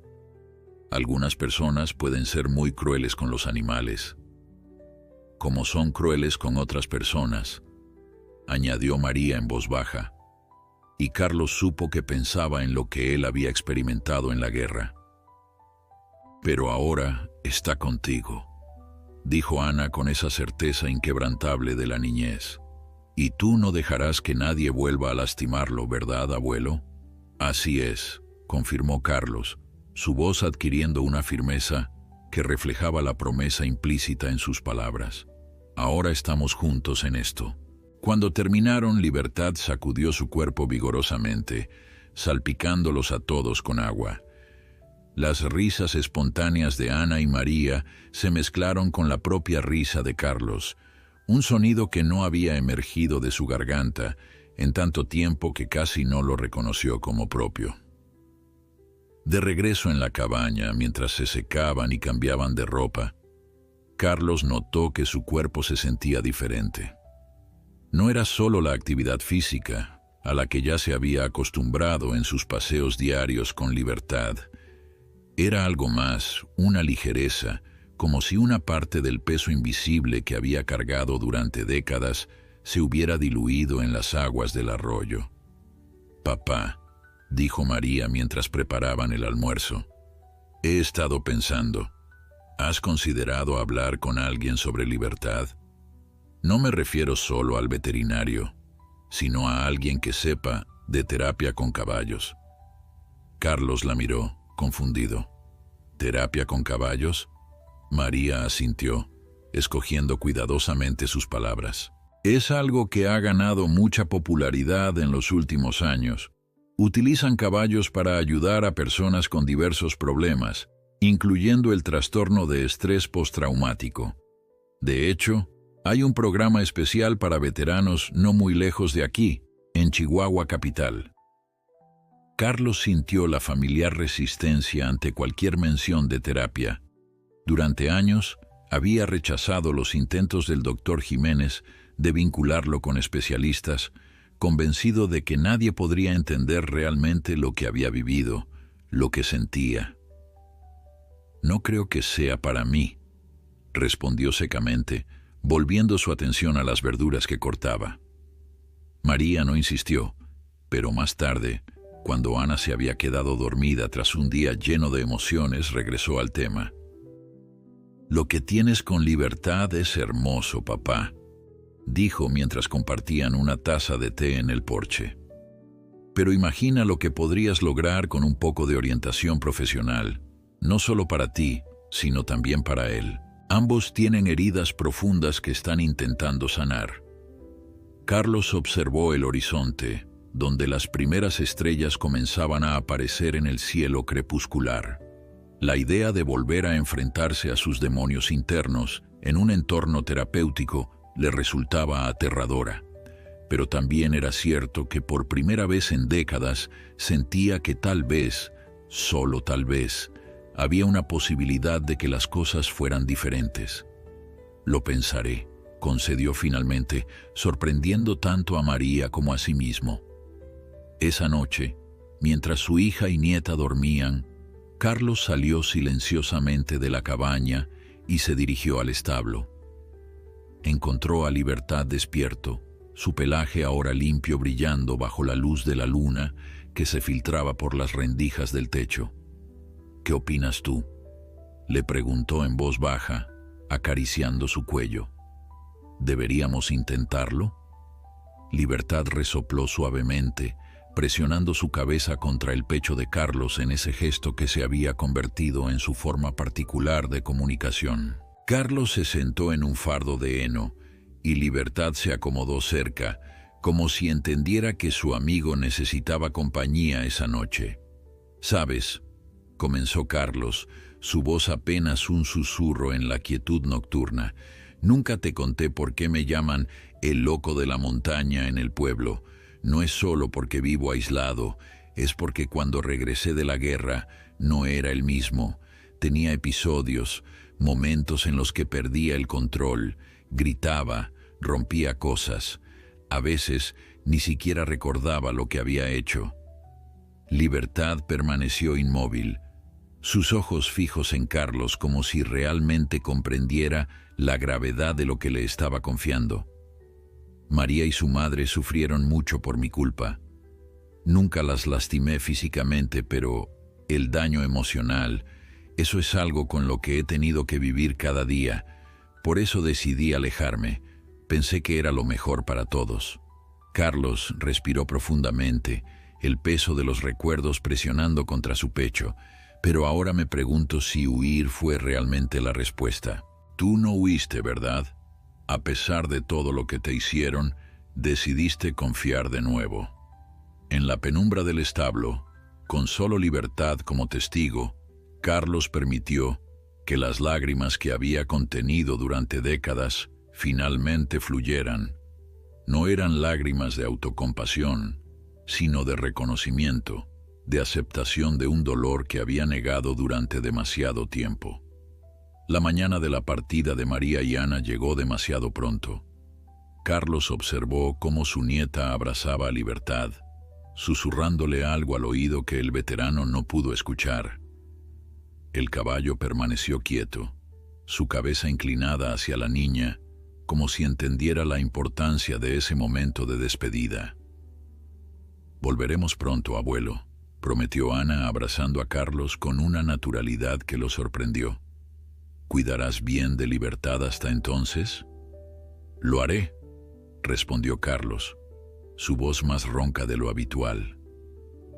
Algunas personas pueden ser muy crueles con los animales, como son crueles con otras personas», añadió María en voz baja, y Carlos supo que pensaba en lo que él había experimentado en la guerra. «Pero ahora está contigo», dijo Ana con esa certeza inquebrantable de la niñez. «Y tú no dejarás que nadie vuelva a lastimarlo, ¿verdad, abuelo?». «Así es», confirmó Carlos, su voz adquiriendo una firmeza que reflejaba la promesa implícita en sus palabras. «Ahora estamos juntos en esto». Cuando terminaron, Libertad sacudió su cuerpo vigorosamente, salpicándolos a todos con agua. Las risas espontáneas de Ana y María se mezclaron con la propia risa de Carlos, un sonido que no había emergido de su garganta en tanto tiempo que casi no lo reconoció como propio. De regreso en la cabaña, mientras se secaban y cambiaban de ropa, Carlos notó que su cuerpo se sentía diferente. No era solo la actividad física, a la que ya se había acostumbrado en sus paseos diarios con Libertad. Era algo más, una ligereza, como si una parte del peso invisible que había cargado durante décadas se hubiera diluido en las aguas del arroyo. «Papá», dijo María mientras preparaban el almuerzo, «he estado pensando. ¿Has considerado hablar con alguien sobre Libertad? No me refiero solo al veterinario, sino a alguien que sepa de terapia con caballos». Carlos la miró, confundido. «¿Terapia con caballos?». María asintió, escogiendo cuidadosamente sus palabras. «Es algo que ha ganado mucha popularidad en los últimos años. Utilizan caballos para ayudar a personas con diversos problemas, incluyendo el trastorno de estrés postraumático. De hecho, hay un programa especial para veteranos no muy lejos de aquí, en Chihuahua capital». Carlos sintió la familiar resistencia ante cualquier mención de terapia. Durante años, había rechazado los intentos del doctor Jiménez de vincularlo con especialistas, convencido de que nadie podría entender realmente lo que había vivido, lo que sentía. «No creo que sea para mí», respondió secamente, volviendo su atención a las verduras que cortaba. María no insistió, pero más tarde, cuando Ana se había quedado dormida tras un día lleno de emociones, regresó al tema. «Lo que tienes con Libertad es hermoso, papá», dijo mientras compartían una taza de té en el porche. «Pero imagina lo que podrías lograr con un poco de orientación profesional, no solo para ti, sino también para él. Ambos tienen heridas profundas que están intentando sanar». Carlos observó el horizonte, donde las primeras estrellas comenzaban a aparecer en el cielo crepuscular. La idea de volver a enfrentarse a sus demonios internos en un entorno terapéutico le resultaba aterradora, pero también era cierto que por primera vez en décadas sentía que tal vez, solo tal vez, había una posibilidad de que las cosas fueran diferentes. «Lo pensaré», concedió finalmente, sorprendiendo tanto a María como a sí mismo. Esa noche, mientras su hija y nieta dormían, Carlos salió silenciosamente de la cabaña y se dirigió al establo. Encontró a Libertad despierto, su pelaje ahora limpio brillando bajo la luz de la luna que se filtraba por las rendijas del techo. «¿Qué opinas tú?», le preguntó en voz baja, acariciando su cuello. «¿Deberíamos intentarlo?». Libertad resopló suavemente, presionando su cabeza contra el pecho de Carlos en ese gesto que se había convertido en su forma particular de comunicación. Carlos se sentó en un fardo de heno y Libertad se acomodó cerca, como si entendiera que su amigo necesitaba compañía esa noche. «¿Sabes?», comenzó Carlos, su voz apenas un susurro en la quietud nocturna. «Nunca te conté por qué me llaman el loco de la montaña en el pueblo. No es solo porque vivo aislado, es porque cuando regresé de la guerra no era el mismo. Tenía episodios, momentos en los que perdía el control, gritaba, rompía cosas. A veces ni siquiera recordaba lo que había hecho». Libertad permaneció inmóvil, sus ojos fijos en Carlos como si realmente comprendiera la gravedad de lo que le estaba confiando. «María y su madre sufrieron mucho por mi culpa. Nunca las lastimé físicamente, pero el daño emocional, eso es algo con lo que he tenido que vivir cada día. Por eso decidí alejarme. Pensé que era lo mejor para todos». Carlos respiró profundamente, el peso de los recuerdos presionando contra su pecho. «Pero ahora me pregunto si huir fue realmente la respuesta». «Tú no huiste, ¿verdad? A pesar de todo lo que te hicieron, decidiste confiar de nuevo». En la penumbra del establo, con solo Libertad como testigo, Carlos permitió que las lágrimas que había contenido durante décadas finalmente fluyeran. No eran lágrimas de autocompasión, sino de reconocimiento. de aceptación de un dolor que había negado durante demasiado tiempo. La mañana de la partida de María y Ana llegó demasiado pronto. Carlos observó cómo su nieta abrazaba a Libertad, susurrándole algo al oído que el veterano no pudo escuchar. El caballo permaneció quieto, su cabeza inclinada hacia la niña, como si entendiera la importancia de ese momento de despedida. «Volveremos pronto, abuelo», prometió Ana abrazando a Carlos con una naturalidad que lo sorprendió. «¿Cuidarás bien de Libertad hasta entonces?» «Lo haré», respondió Carlos, su voz más ronca de lo habitual.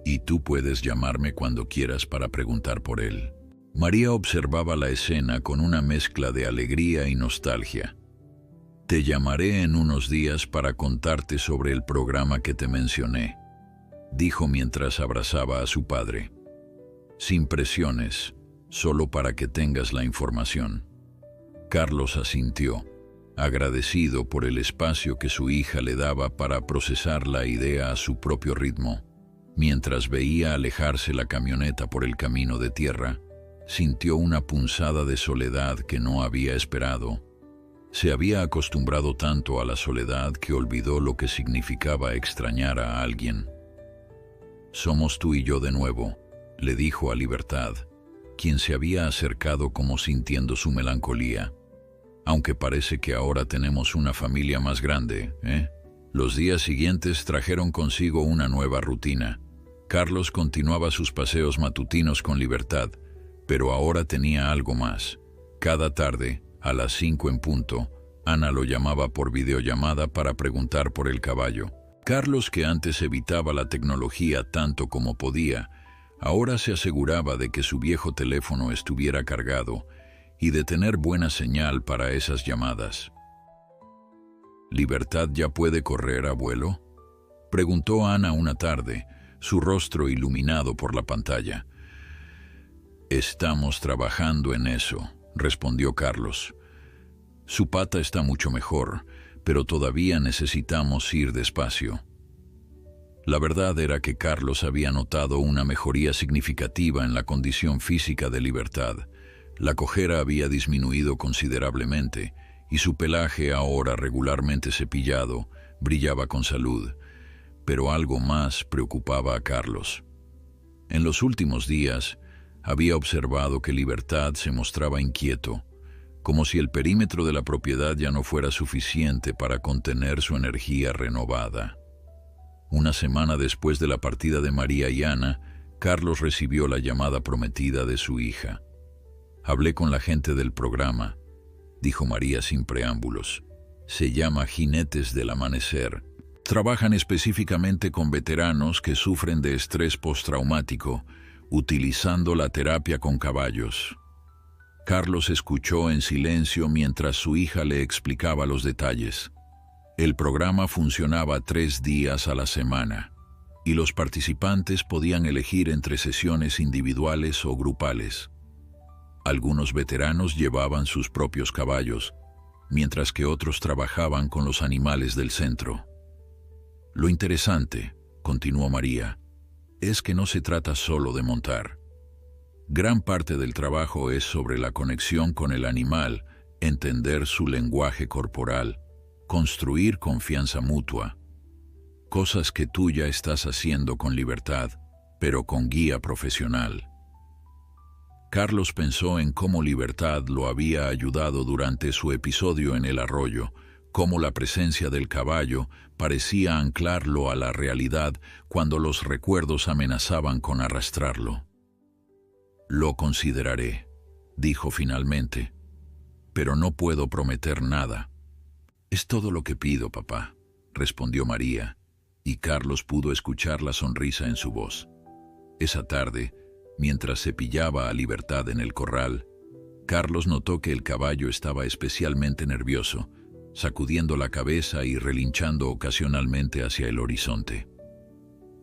«Y tú puedes llamarme cuando quieras para preguntar por él». María observaba la escena con una mezcla de alegría y nostalgia. «Te llamaré en unos días para contarte sobre el programa que te mencioné», dijo mientras abrazaba a su padre. «Sin presiones, solo para que tengas la información». Carlos asintió, agradecido por el espacio que su hija le daba para procesar la idea a su propio ritmo. Mientras veía alejarse la camioneta por el camino de tierra, sintió una punzada de soledad que no había esperado. Se había acostumbrado tanto a la soledad que olvidó lo que significaba extrañar a alguien. «Somos tú y yo de nuevo», le dijo a Libertad, quien se había acercado como sintiendo su melancolía. «Aunque parece que ahora tenemos una familia más grande, ¿eh?» Los días siguientes trajeron consigo una nueva rutina. Carlos continuaba sus paseos matutinos con Libertad, pero ahora tenía algo más. Cada tarde, a las 5 en punto, Ana lo llamaba por videollamada para preguntar por el caballo. Carlos, que antes evitaba la tecnología tanto como podía, ahora se aseguraba de que su viejo teléfono estuviera cargado y de tener buena señal para esas llamadas. «¿Libertad ya puede correr, abuelo?», preguntó Ana una tarde, su rostro iluminado por la pantalla. «Estamos trabajando en eso», respondió Carlos. «Su pata está mucho mejor, pero todavía necesitamos ir despacio». La verdad era que Carlos había notado una mejoría significativa en la condición física de Libertad. La cojera había disminuido considerablemente y su pelaje, ahora regularmente cepillado, brillaba con salud. Pero algo más preocupaba a Carlos. En los últimos días, había observado que Libertad se mostraba inquieto, como si el perímetro de la propiedad ya no fuera suficiente para contener su energía renovada. Una semana después de la partida de María y Ana, Carlos recibió la llamada prometida de su hija. «Hablé con la gente del programa», dijo María sin preámbulos. «Se llama Jinetes del Amanecer. Trabajan específicamente con veteranos que sufren de estrés postraumático, utilizando la terapia con caballos». Carlos escuchó en silencio mientras su hija le explicaba los detalles. El programa funcionaba 3 días a la semana, y los participantes podían elegir entre sesiones individuales o grupales. Algunos veteranos llevaban sus propios caballos, mientras que otros trabajaban con los animales del centro. «Lo interesante», continuó María, «es que no se trata solo de montar. Gran parte del trabajo es sobre la conexión con el animal, entender su lenguaje corporal, construir confianza mutua. Cosas que tú ya estás haciendo con Libertad, pero con guía profesional». Carlos pensó en cómo Libertad lo había ayudado durante su episodio en el arroyo, cómo la presencia del caballo parecía anclarlo a la realidad cuando los recuerdos amenazaban con arrastrarlo. «Lo consideraré», dijo finalmente, «pero no puedo prometer nada». «Es todo lo que pido, papá», respondió María, y Carlos pudo escuchar la sonrisa en su voz. Esa tarde, mientras cepillaba a Libertad en el corral, Carlos notó que el caballo estaba especialmente nervioso, sacudiendo la cabeza y relinchando ocasionalmente hacia el horizonte.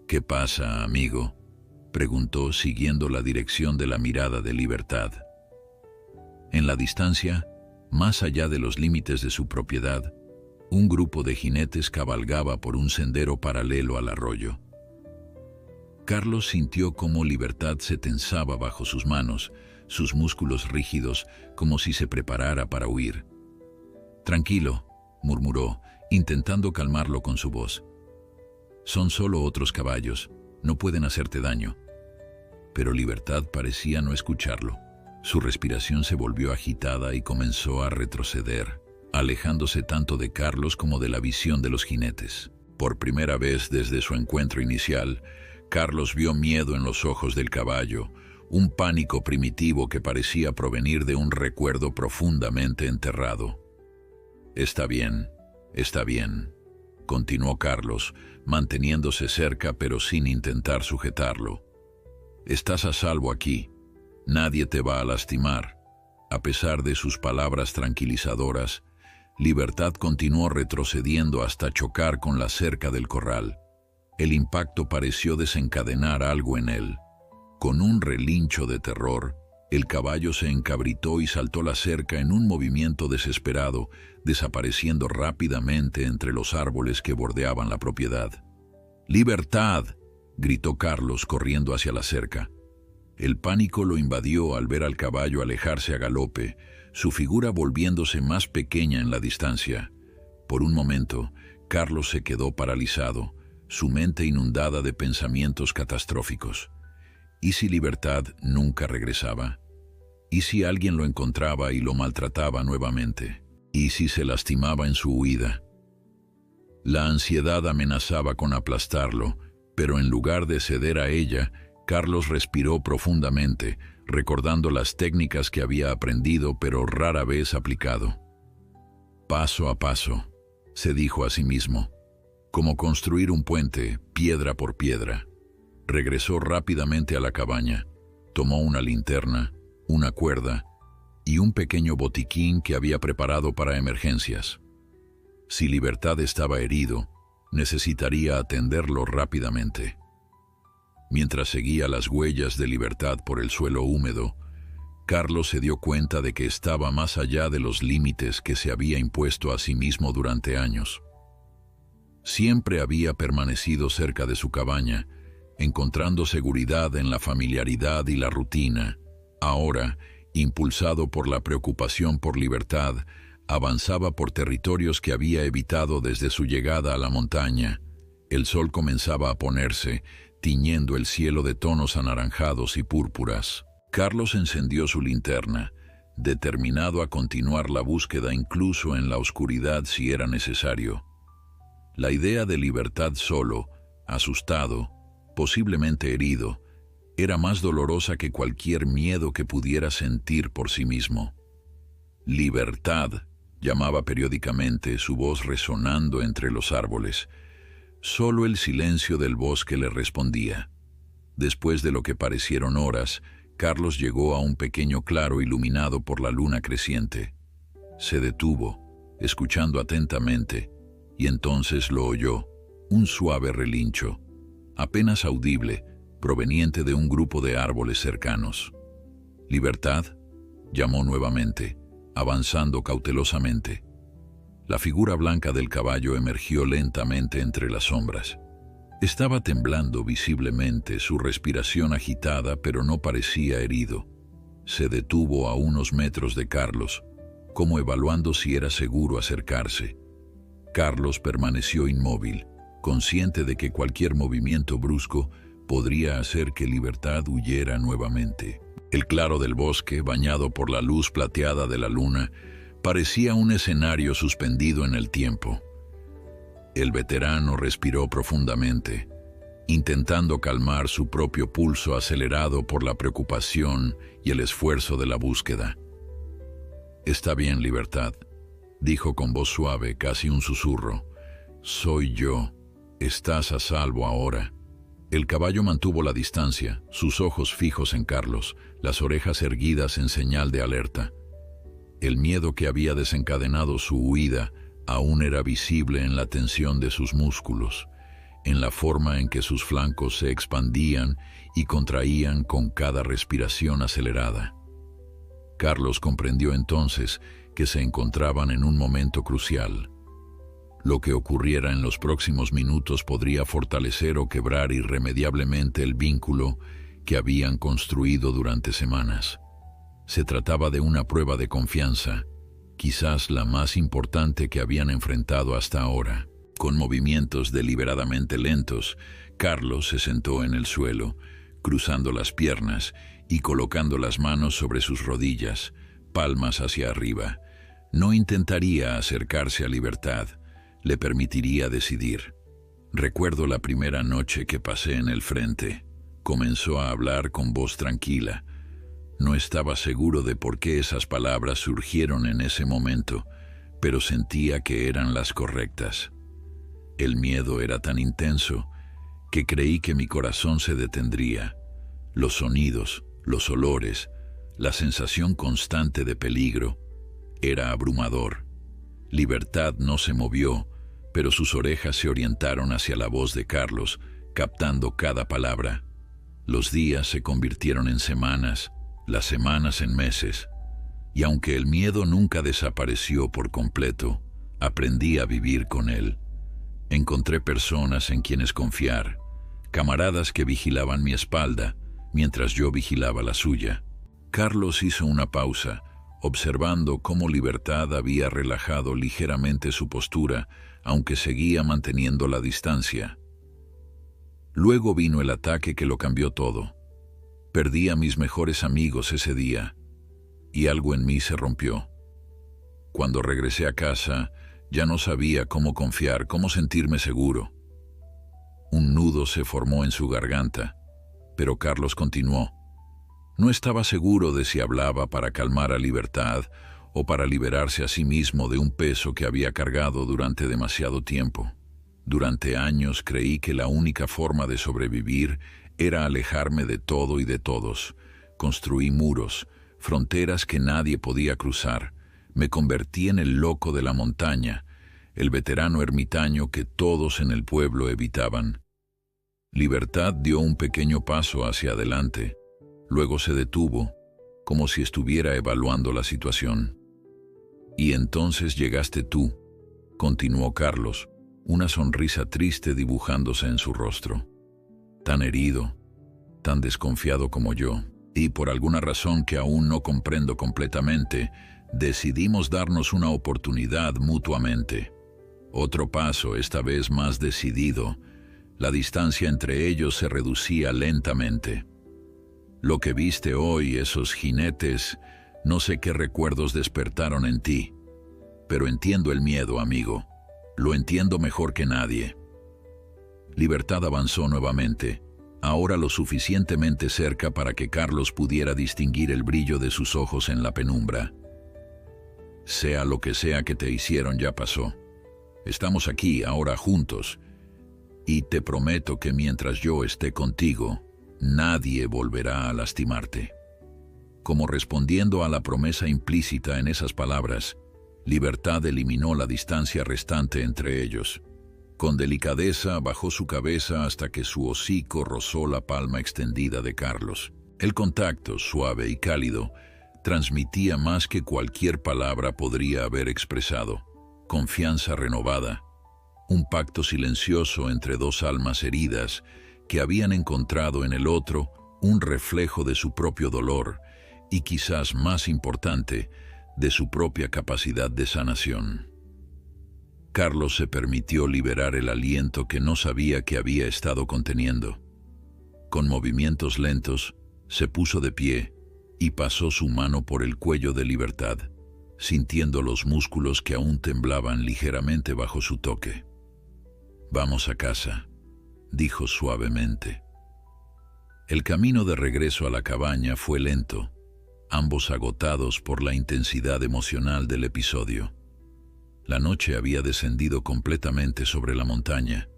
«¿Qué pasa, amigo?», preguntó siguiendo la dirección de la mirada de Libertad. En la distancia, más allá de los límites de su propiedad, un grupo de jinetes cabalgaba por un sendero paralelo al arroyo. Carlos sintió cómo Libertad se tensaba bajo sus manos, sus músculos rígidos, como si se preparara para huir. «Tranquilo», murmuró, intentando calmarlo con su voz. «Son solo otros caballos, no pueden hacerte daño». Pero Libertad parecía no escucharlo. Su respiración se volvió agitada y comenzó a retroceder, alejándose tanto de Carlos como de la visión de los jinetes. Por primera vez desde su encuentro inicial, Carlos vio miedo en los ojos del caballo, un pánico primitivo que parecía provenir de un recuerdo profundamente enterrado. Está bien», continuó Carlos, manteniéndose cerca pero sin intentar sujetarlo. «Estás a salvo aquí. Nadie te va a lastimar». A pesar de sus palabras tranquilizadoras, Libertad continuó retrocediendo hasta chocar con la cerca del corral. El impacto pareció desencadenar algo en él. Con un relincho de terror, el caballo se encabritó y saltó la cerca en un movimiento desesperado, desapareciendo rápidamente entre los árboles que bordeaban la propiedad. «¡Libertad!», gritó Carlos corriendo hacia la cerca. El pánico lo invadió al ver al caballo alejarse a galope, su figura volviéndose más pequeña en la distancia. Por un momento, Carlos se quedó paralizado, su mente inundada de pensamientos catastróficos. ¿Y si Libertad nunca regresaba? ¿Y si alguien lo encontraba y lo maltrataba nuevamente? ¿Y si se lastimaba en su huida? La ansiedad amenazaba con aplastarlo, pero en lugar de ceder a ella, Carlos respiró profundamente, recordando las técnicas que había aprendido pero rara vez aplicado. «Paso a paso», se dijo a sí mismo, «como construir un puente, piedra por piedra». Regresó rápidamente a la cabaña, tomó una linterna, una cuerda y un pequeño botiquín que había preparado para emergencias. Si Libertad estaba herido, necesitaría atenderlo rápidamente. Mientras seguía las huellas de Libertad por el suelo húmedo, Carlos se dio cuenta de que estaba más allá de los límites que se había impuesto a sí mismo durante años. Siempre había permanecido cerca de su cabaña, encontrando seguridad en la familiaridad y la rutina. Ahora, impulsado por la preocupación por Libertad, avanzaba por territorios que había evitado desde su llegada a la montaña. El sol comenzaba a ponerse, tiñendo el cielo de tonos anaranjados y púrpuras. Carlos encendió su linterna, determinado a continuar la búsqueda incluso en la oscuridad si era necesario. La idea de Libertad solo, asustado, posiblemente herido, era más dolorosa que cualquier miedo que pudiera sentir por sí mismo. «Libertad», llamaba periódicamente, su voz resonando entre los árboles. Solo el silencio del bosque le respondía. Después de lo que parecieron horas, Carlos llegó a un pequeño claro iluminado por la luna creciente. Se detuvo, escuchando atentamente, y entonces lo oyó, un suave relincho, apenas audible, proveniente de un grupo de árboles cercanos. «¿Libertad?», llamó nuevamente, avanzando cautelosamente. La figura blanca del caballo emergió lentamente entre las sombras. Estaba temblando visiblemente, su respiración agitada, pero no parecía herido. Se detuvo a unos metros de Carlos, como evaluando si era seguro acercarse. Carlos permaneció inmóvil, consciente de que cualquier movimiento brusco podría hacer que Libertad huyera nuevamente. El claro del bosque, bañado por la luz plateada de la luna, parecía un escenario suspendido en el tiempo. El veterano respiró profundamente, intentando calmar su propio pulso acelerado por la preocupación y el esfuerzo de la búsqueda. «Está bien, Libertad», dijo con voz suave, casi un susurro. «Soy yo. Estás a salvo ahora». El caballo mantuvo la distancia, sus ojos fijos en Carlos, las orejas erguidas en señal de alerta. El miedo que había desencadenado su huida aún era visible en la tensión de sus músculos, en la forma en que sus flancos se expandían y contraían con cada respiración acelerada. Carlos comprendió entonces que se encontraban en un momento crucial. Lo que ocurriera en los próximos minutos podría fortalecer o quebrar irremediablemente el vínculo que habían construido durante semanas. Se trataba de una prueba de confianza, quizás la más importante que habían enfrentado hasta ahora. Con movimientos deliberadamente lentos, Carlos se sentó en el suelo, cruzando las piernas y colocando las manos sobre sus rodillas, palmas hacia arriba. No intentaría acercarse a Libertad, le permitiría decidir. Recuerdo la primera noche que pasé en el frente. Comenzó a hablar con voz tranquila. No estaba seguro de por qué esas palabras surgieron en ese momento, pero sentía que eran las correctas. El miedo era tan intenso que creí que mi corazón se detendría. Los sonidos, los olores, la sensación constante de peligro. Era abrumador. Libertad no se movió, pero sus orejas se orientaron hacia la voz de Carlos, captando cada palabra. Los días se convirtieron en semanas, las semanas en meses, y aunque el miedo nunca desapareció por completo, aprendí a vivir con él. Encontré personas en quienes confiar, camaradas que vigilaban mi espalda, mientras yo vigilaba la suya. Carlos hizo una pausa, observando cómo Libertad había relajado ligeramente su postura, aunque seguía manteniendo la distancia. Luego vino el ataque que lo cambió todo. Perdí a mis mejores amigos ese día, y algo en mí se rompió. Cuando regresé a casa, ya no sabía cómo confiar, cómo sentirme seguro. Un nudo se formó en su garganta, pero Carlos continuó. No estaba seguro de si hablaba para calmar a Libertad o para liberarse a sí mismo de un peso que había cargado durante demasiado tiempo. Durante años creí que la única forma de sobrevivir era alejarme de todo y de todos. Construí muros, fronteras que nadie podía cruzar. Me convertí en el loco de la montaña, el veterano ermitaño que todos en el pueblo evitaban. Libertad dio un pequeño paso hacia adelante. Luego se detuvo, como si estuviera evaluando la situación. «Y entonces llegaste tú», continuó Carlos, una sonrisa triste dibujándose en su rostro. «Tan herido, tan desconfiado como yo, y por alguna razón que aún no comprendo completamente, decidimos darnos una oportunidad mutuamente. Otro paso, esta vez más decidido. La distancia entre ellos se reducía lentamente. Lo que viste hoy, esos jinetes, no sé qué recuerdos despertaron en ti, pero entiendo el miedo, amigo. Lo entiendo mejor que nadie». Libertad avanzó nuevamente, ahora lo suficientemente cerca para que Carlos pudiera distinguir el brillo de sus ojos en la penumbra. «Sea lo que sea que te hicieron, ya pasó. Estamos aquí ahora juntos, y te prometo que mientras yo esté contigo, nadie volverá a lastimarte». Como respondiendo a la promesa implícita en esas palabras, Libertad eliminó la distancia restante entre ellos. Con delicadeza bajó su cabeza hasta que su hocico rozó la palma extendida de Carlos. El contacto, suave y cálido, transmitía más que cualquier palabra podría haber expresado. Confianza renovada, un pacto silencioso entre dos almas heridas que habían encontrado en el otro un reflejo de su propio dolor y, quizás más importante, de su propia capacidad de sanación. Carlos se permitió liberar el aliento que no sabía que había estado conteniendo. Con movimientos lentos, se puso de pie y pasó su mano por el cuello de Libertad, sintiendo los músculos que aún temblaban ligeramente bajo su toque. «Vamos a casa», dijo suavemente. El camino de regreso a la cabaña fue lento, ambos agotados por la intensidad emocional del episodio. La noche había descendido completamente sobre la montaña,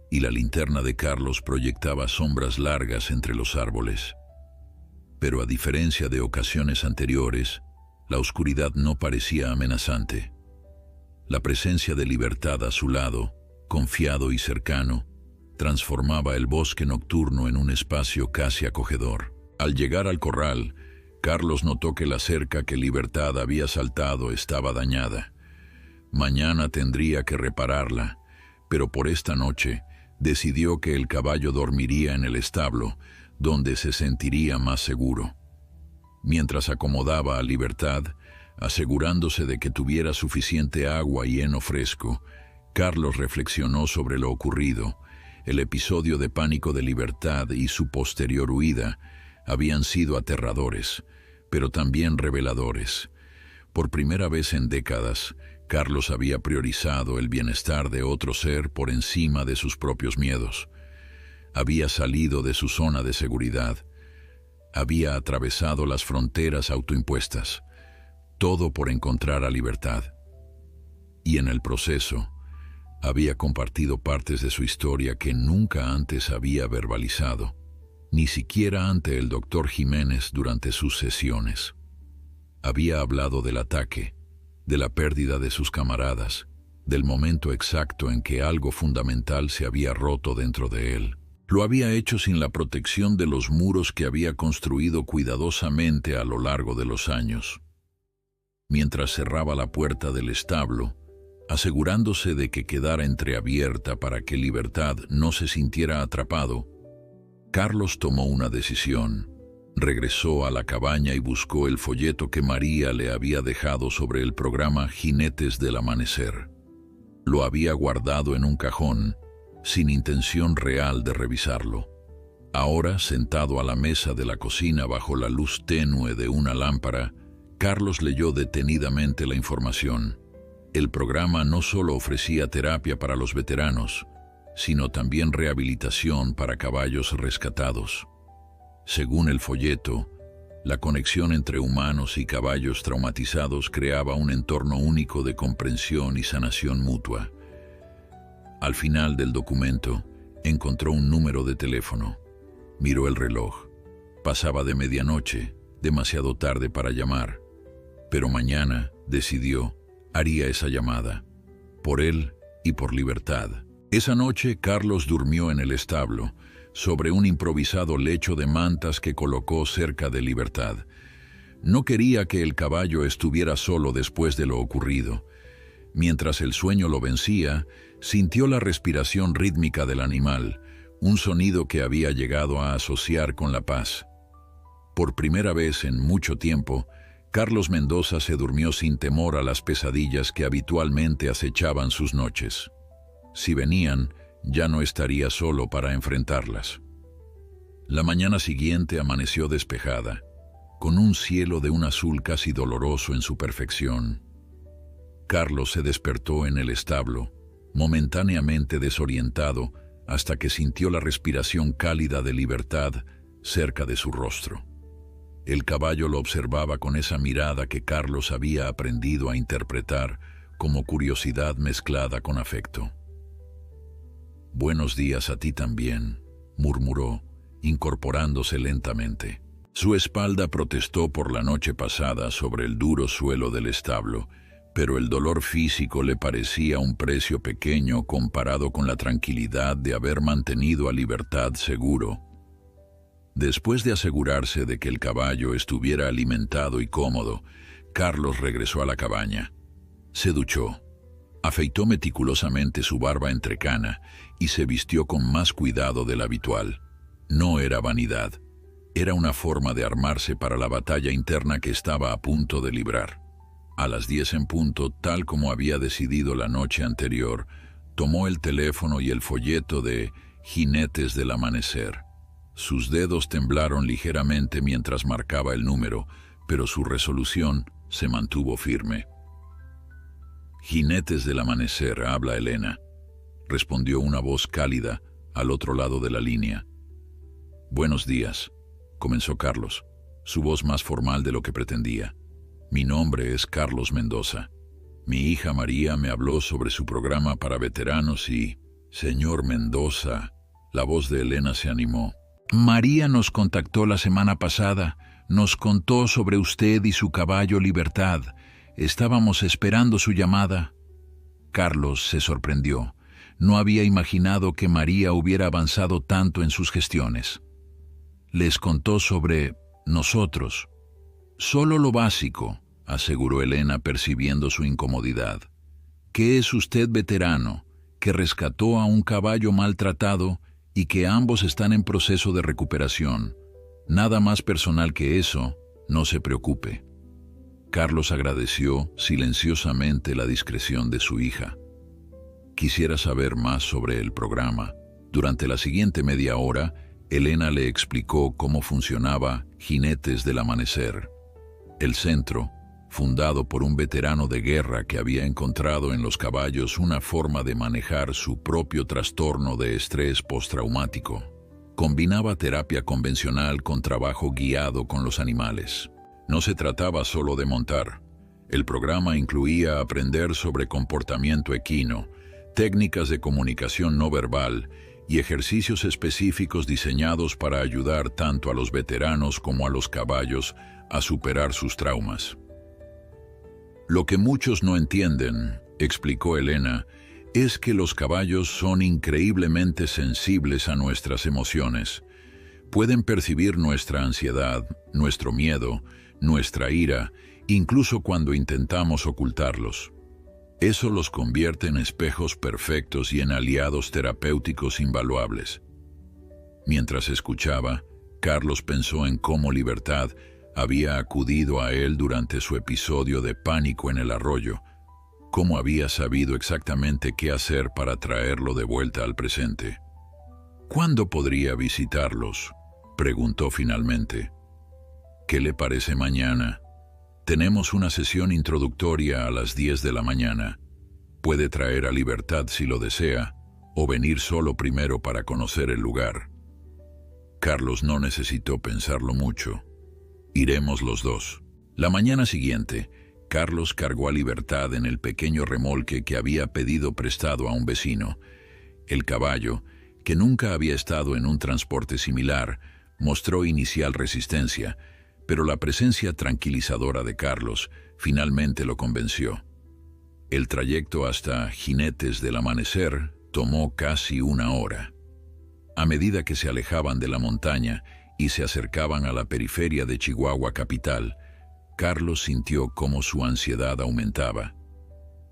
y la linterna de Carlos proyectaba sombras largas entre los árboles. Pero a diferencia de ocasiones anteriores, la oscuridad no parecía amenazante. La presencia de Libertad a su lado, confiado y cercano, transformaba el bosque nocturno en un espacio casi acogedor. Al llegar al corral, Carlos notó que la cerca que Libertad había saltado estaba dañada. Mañana tendría que repararla, pero por esta noche decidió que el caballo dormiría en el establo, donde se sentiría más seguro. Mientras acomodaba a Libertad, asegurándose de que tuviera suficiente agua y heno fresco, Carlos reflexionó sobre lo ocurrido. El episodio de pánico de Libertad y su posterior huida habían sido aterradores, pero también reveladores. Por primera vez en décadas, Carlos había priorizado el bienestar de otro ser por encima de sus propios miedos. Había salido de su zona de seguridad. Había atravesado las fronteras autoimpuestas. Todo por encontrar a Libertad. Y en el proceso, había compartido partes de su historia que nunca antes había verbalizado, ni siquiera ante el doctor Jiménez durante sus sesiones. Había hablado del ataque, de la pérdida de sus camaradas, del momento exacto en que algo fundamental se había roto dentro de él. Lo había hecho sin la protección de los muros que había construido cuidadosamente a lo largo de los años. Mientras cerraba la puerta del establo, asegurándose de que quedara entreabierta para que Libertad no se sintiera atrapado, Carlos tomó una decisión. Regresó a la cabaña y buscó el folleto que María le había dejado sobre el programa Jinetes del Amanecer. Lo había guardado en un cajón, sin intención real de revisarlo. Ahora, sentado a la mesa de la cocina bajo la luz tenue de una lámpara, Carlos leyó detenidamente la información. El programa no solo ofrecía terapia para los veteranos, sino también rehabilitación para caballos rescatados. Según el folleto, la conexión entre humanos y caballos traumatizados creaba un entorno único de comprensión y sanación mutua. Al final del documento, encontró un número de teléfono. Miró el reloj. Pasaba de medianoche, demasiado tarde para llamar. Pero mañana, decidió, haría esa llamada, por él y por Libertad. Esa noche, Carlos durmió en el establo, sobre un improvisado lecho de mantas que colocó cerca de Libertad. No quería que el caballo estuviera solo después de lo ocurrido. Mientras el sueño lo vencía, sintió la respiración rítmica del animal, un sonido que había llegado a asociar con la paz. Por primera vez en mucho tiempo, Carlos Mendoza se durmió sin temor a las pesadillas que habitualmente acechaban sus noches. Si venían, ya no estaría solo para enfrentarlas. La mañana siguiente amaneció despejada, con un cielo de un azul casi doloroso en su perfección. Carlos se despertó en el establo, momentáneamente desorientado, hasta que sintió la respiración cálida de Libertad cerca de su rostro. El caballo lo observaba con esa mirada que Carlos había aprendido a interpretar como curiosidad mezclada con afecto. «Buenos días a ti también», murmuró, incorporándose lentamente. Su espalda protestó por la noche pasada sobre el duro suelo del establo, pero el dolor físico le parecía un precio pequeño comparado con la tranquilidad de haber mantenido a Libertad seguro. Después de asegurarse de que el caballo estuviera alimentado y cómodo, Carlos regresó a la cabaña. Se duchó, afeitó meticulosamente su barba entrecana y se vistió con más cuidado del habitual. No era vanidad, era una forma de armarse para la batalla interna que estaba a punto de librar. A las 10 en punto, tal como había decidido la noche anterior, tomó el teléfono y el folleto de Jinetes del Amanecer. Sus dedos temblaron ligeramente mientras marcaba el número, pero su resolución se mantuvo firme. «Jinetes del Amanecer, habla Elena», respondió una voz cálida al otro lado de la línea. «Buenos días», comenzó Carlos, su voz más formal de lo que pretendía. «Mi nombre es Carlos Mendoza. Mi hija María me habló sobre su programa para veteranos y...» «Señor Mendoza», la voz de Elena se animó. «María nos contactó la semana pasada, nos contó sobre usted y su caballo Libertad. Estábamos esperando su llamada». Carlos se sorprendió. No había imaginado que María hubiera avanzado tanto en sus gestiones. Les contó sobre nosotros. «Solo lo básico», aseguró Elena percibiendo su incomodidad. que es usted veterano, que rescató a un caballo maltratado y que ambos están en proceso de recuperación. Nada más personal que eso, no se preocupe. Carlos agradeció silenciosamente la discreción de su hija. Quisiera saber más sobre el programa. Durante la siguiente media hora, Elena le explicó cómo funcionaba Jinetes del Amanecer. El centro, fundado por un veterano de guerra que había encontrado en los caballos una forma de manejar su propio trastorno de estrés postraumático, combinaba terapia convencional con trabajo guiado con los animales. No se trataba solo de montar. El programa incluía aprender sobre comportamiento equino, técnicas de comunicación no verbal y ejercicios específicos diseñados para ayudar tanto a los veteranos como a los caballos a superar sus traumas. Lo que muchos no entienden, explicó Elena, es que los caballos son increíblemente sensibles a nuestras emociones. Pueden percibir nuestra ansiedad, nuestro miedo, nuestra ira, incluso cuando intentamos ocultarlos. Eso los convierte en espejos perfectos y en aliados terapéuticos invaluables. Mientras escuchaba, Carlos pensó en cómo Libertad había acudido a él durante su episodio de pánico en el arroyo, cómo había sabido exactamente qué hacer para traerlo de vuelta al presente. ¿Cuándo podría visitarlos?, preguntó finalmente. ¿Qué le parece mañana? Tenemos una sesión introductoria a las 10 de la mañana. Puede traer a Libertad si lo desea, o venir solo primero para conocer el lugar. Carlos no necesitó pensarlo mucho. Iremos los dos. La mañana siguiente, Carlos cargó a Libertad en el pequeño remolque que había pedido prestado a un vecino. El caballo, que nunca había estado en un transporte similar, mostró inicial resistencia, pero la presencia tranquilizadora de Carlos finalmente lo convenció. El trayecto hasta Jinetes del Amanecer tomó casi 1 hora. A medida que se alejaban de la montaña y se acercaban a la periferia de Chihuahua capital, Carlos sintió cómo su ansiedad aumentaba.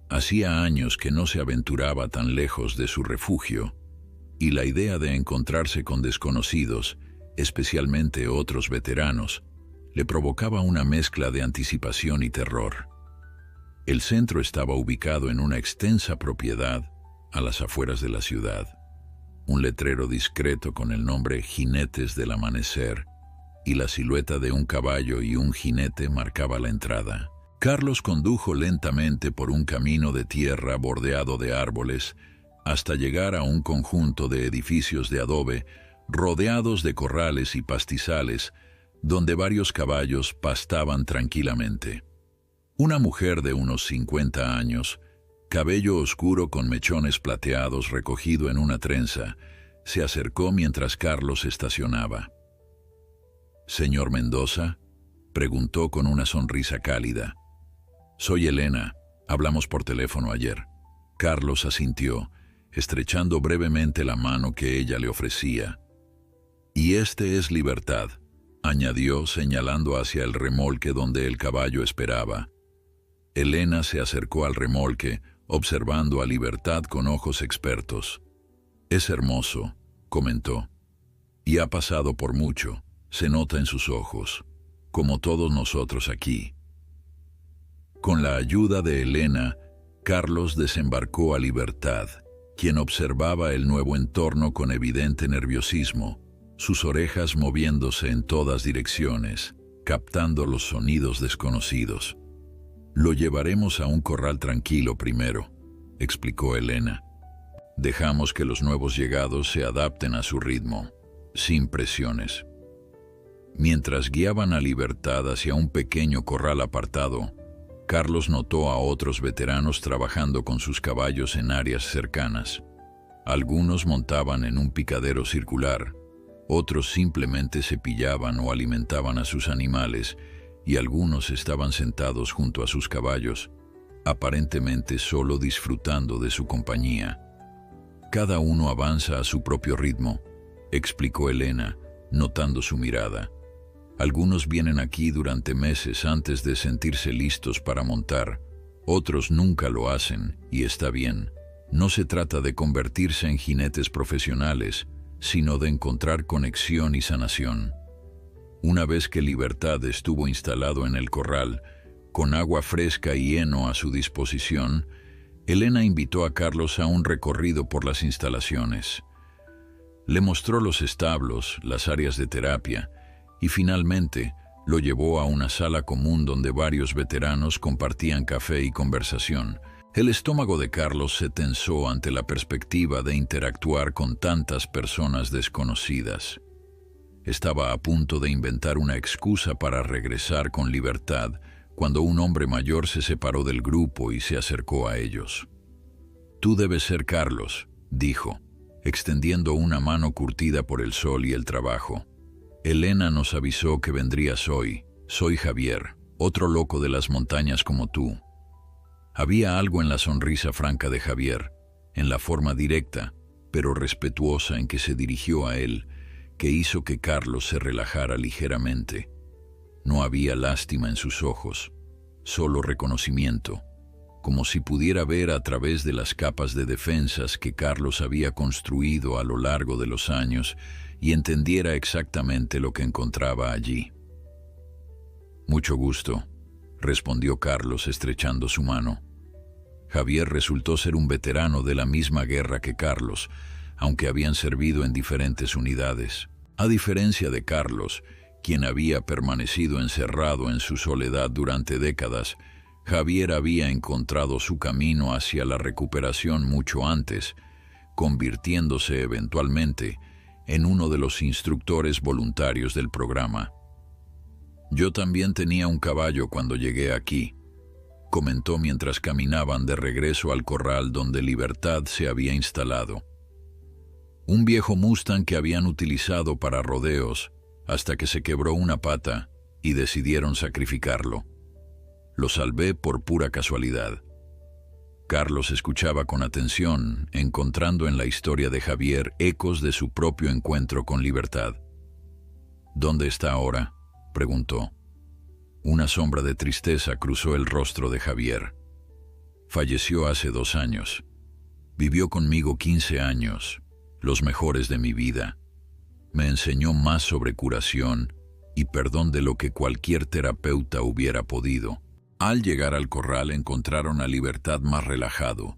Hacía años que no se aventuraba tan lejos de su refugio, y la idea de encontrarse con desconocidos, especialmente otros veteranos, le provocaba una mezcla de anticipación y terror. El centro estaba ubicado en una extensa propiedad a las afueras de la ciudad. Un letrero discreto con el nombre Jinetes del Amanecer y la silueta de un caballo y un jinete marcaba la entrada. Carlos condujo lentamente por un camino de tierra bordeado de árboles hasta llegar a un conjunto de edificios de adobe rodeados de corrales y pastizales donde varios caballos pastaban tranquilamente. Una mujer de unos 50 años, cabello oscuro con mechones plateados recogido en una trenza, se acercó mientras Carlos estacionaba. «¿Señor Mendoza?», preguntó con una sonrisa cálida. «Soy Elena, hablamos por teléfono ayer». Carlos asintió, estrechando brevemente la mano que ella le ofrecía. «Y este es Libertad», añadió señalando hacia el remolque donde el caballo esperaba. Elena se acercó al remolque, observando a Libertad con ojos expertos. «Es hermoso», comentó, «y ha pasado por mucho, se nota en sus ojos, como todos nosotros aquí». Con la ayuda de Elena, Carlos desembarcó a Libertad, quien observaba el nuevo entorno con evidente nerviosismo, sus orejas moviéndose en todas direcciones, captando los sonidos desconocidos. «Lo llevaremos a un corral tranquilo primero», explicó Elena. «Dejamos que los nuevos llegados se adapten a su ritmo, sin presiones». Mientras guiaban a Libertad hacia un pequeño corral apartado, Carlos notó a otros veteranos trabajando con sus caballos en áreas cercanas. Algunos montaban en un picadero circular, otros simplemente cepillaban o alimentaban a sus animales, y algunos estaban sentados junto a sus caballos, aparentemente solo disfrutando de su compañía. «Cada uno avanza a su propio ritmo», explicó Elena, notando su mirada. «Algunos vienen aquí durante meses antes de sentirse listos para montar, Otros nunca lo hacen, y está bien. No se trata de convertirse en jinetes profesionales, sino de encontrar conexión y sanación. Una vez que Libertad estuvo instalado en el corral, con agua fresca y heno a su disposición, Elena invitó a Carlos a un recorrido por las instalaciones. Le mostró los establos, las áreas de terapia, y finalmente lo llevó a una sala común donde varios veteranos compartían café y conversación. El estómago de Carlos se tensó ante la perspectiva de interactuar con tantas personas desconocidas. Estaba a punto de inventar una excusa para regresar con Libertad cuando un hombre mayor se separó del grupo y se acercó a ellos. «Tú debes ser Carlos», dijo, extendiendo una mano curtida por el sol y el trabajo. «Elena nos avisó que vendrías hoy. Soy Javier, otro loco de las montañas como tú». Había algo en la sonrisa franca de Javier, en la forma directa, pero respetuosa en que se dirigió a él, que hizo que Carlos se relajara ligeramente. No había lástima en sus ojos, solo reconocimiento, como si pudiera ver a través de las capas de defensas que Carlos había construido a lo largo de los años y entendiera exactamente lo que encontraba allí. «Mucho gusto», respondió Carlos estrechando su mano. Javier resultó ser un veterano de la misma guerra que Carlos, aunque habían servido en diferentes unidades. A diferencia de Carlos, quien había permanecido encerrado en su soledad durante décadas, Javier había encontrado su camino hacia la recuperación mucho antes, convirtiéndose eventualmente en uno de los instructores voluntarios del programa. «Yo también tenía un caballo cuando llegué aquí», comentó mientras caminaban de regreso al corral donde Libertad se había instalado. Un viejo Mustang que habían utilizado para rodeos hasta que se quebró una pata y decidieron sacrificarlo. Lo salvé por pura casualidad. Carlos escuchaba con atención, encontrando en la historia de Javier ecos de su propio encuentro con Libertad. «¿Dónde está ahora?», preguntó. Una sombra de tristeza cruzó el rostro de Javier. «Falleció hace 2 años. Vivió conmigo 15 años, los mejores de mi vida. Me enseñó más sobre curación y perdón de lo que cualquier terapeuta hubiera podido». Al llegar al corral encontraron a Libertad más relajado,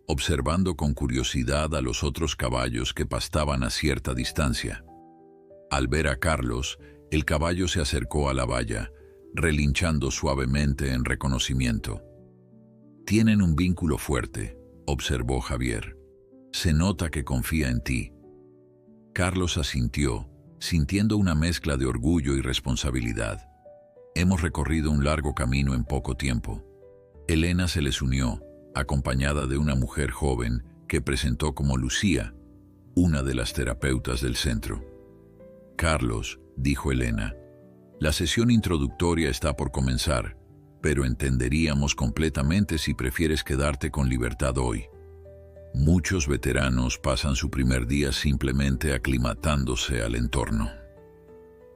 observando con curiosidad a los otros caballos que pastaban a cierta distancia. Al ver a Carlos, el caballo se acercó a la valla, relinchando suavemente en reconocimiento. «Tienen un vínculo fuerte», observó Javier. «Se nota que confía en ti». Carlos asintió, sintiendo una mezcla de orgullo y responsabilidad. «Hemos recorrido un largo camino en poco tiempo». Elena se les unió, acompañada de una mujer joven que presentó como Lucía, una de las terapeutas del centro. «Carlos», dijo Elena, «la sesión introductoria está por comenzar, pero entenderíamos completamente si prefieres quedarte con Libertad hoy. Muchos veteranos pasan su primer día simplemente aclimatándose al entorno».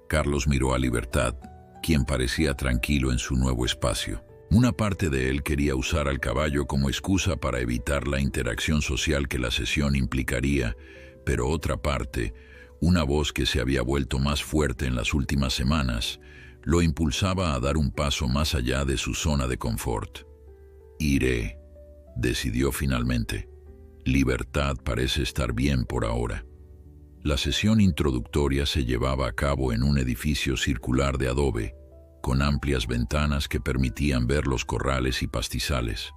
Carlos miró a Libertad, quien parecía tranquilo en su nuevo espacio. Una parte de él quería usar al caballo como excusa para evitar la interacción social que la sesión implicaría, pero otra parte, una voz que se había vuelto más fuerte en las últimas semanas, lo impulsaba a dar un paso más allá de su zona de confort. «Iré», decidió finalmente. «Libertad parece estar bien por ahora». La sesión introductoria se llevaba a cabo en un edificio circular de adobe, con amplias ventanas que permitían ver los corrales y pastizales.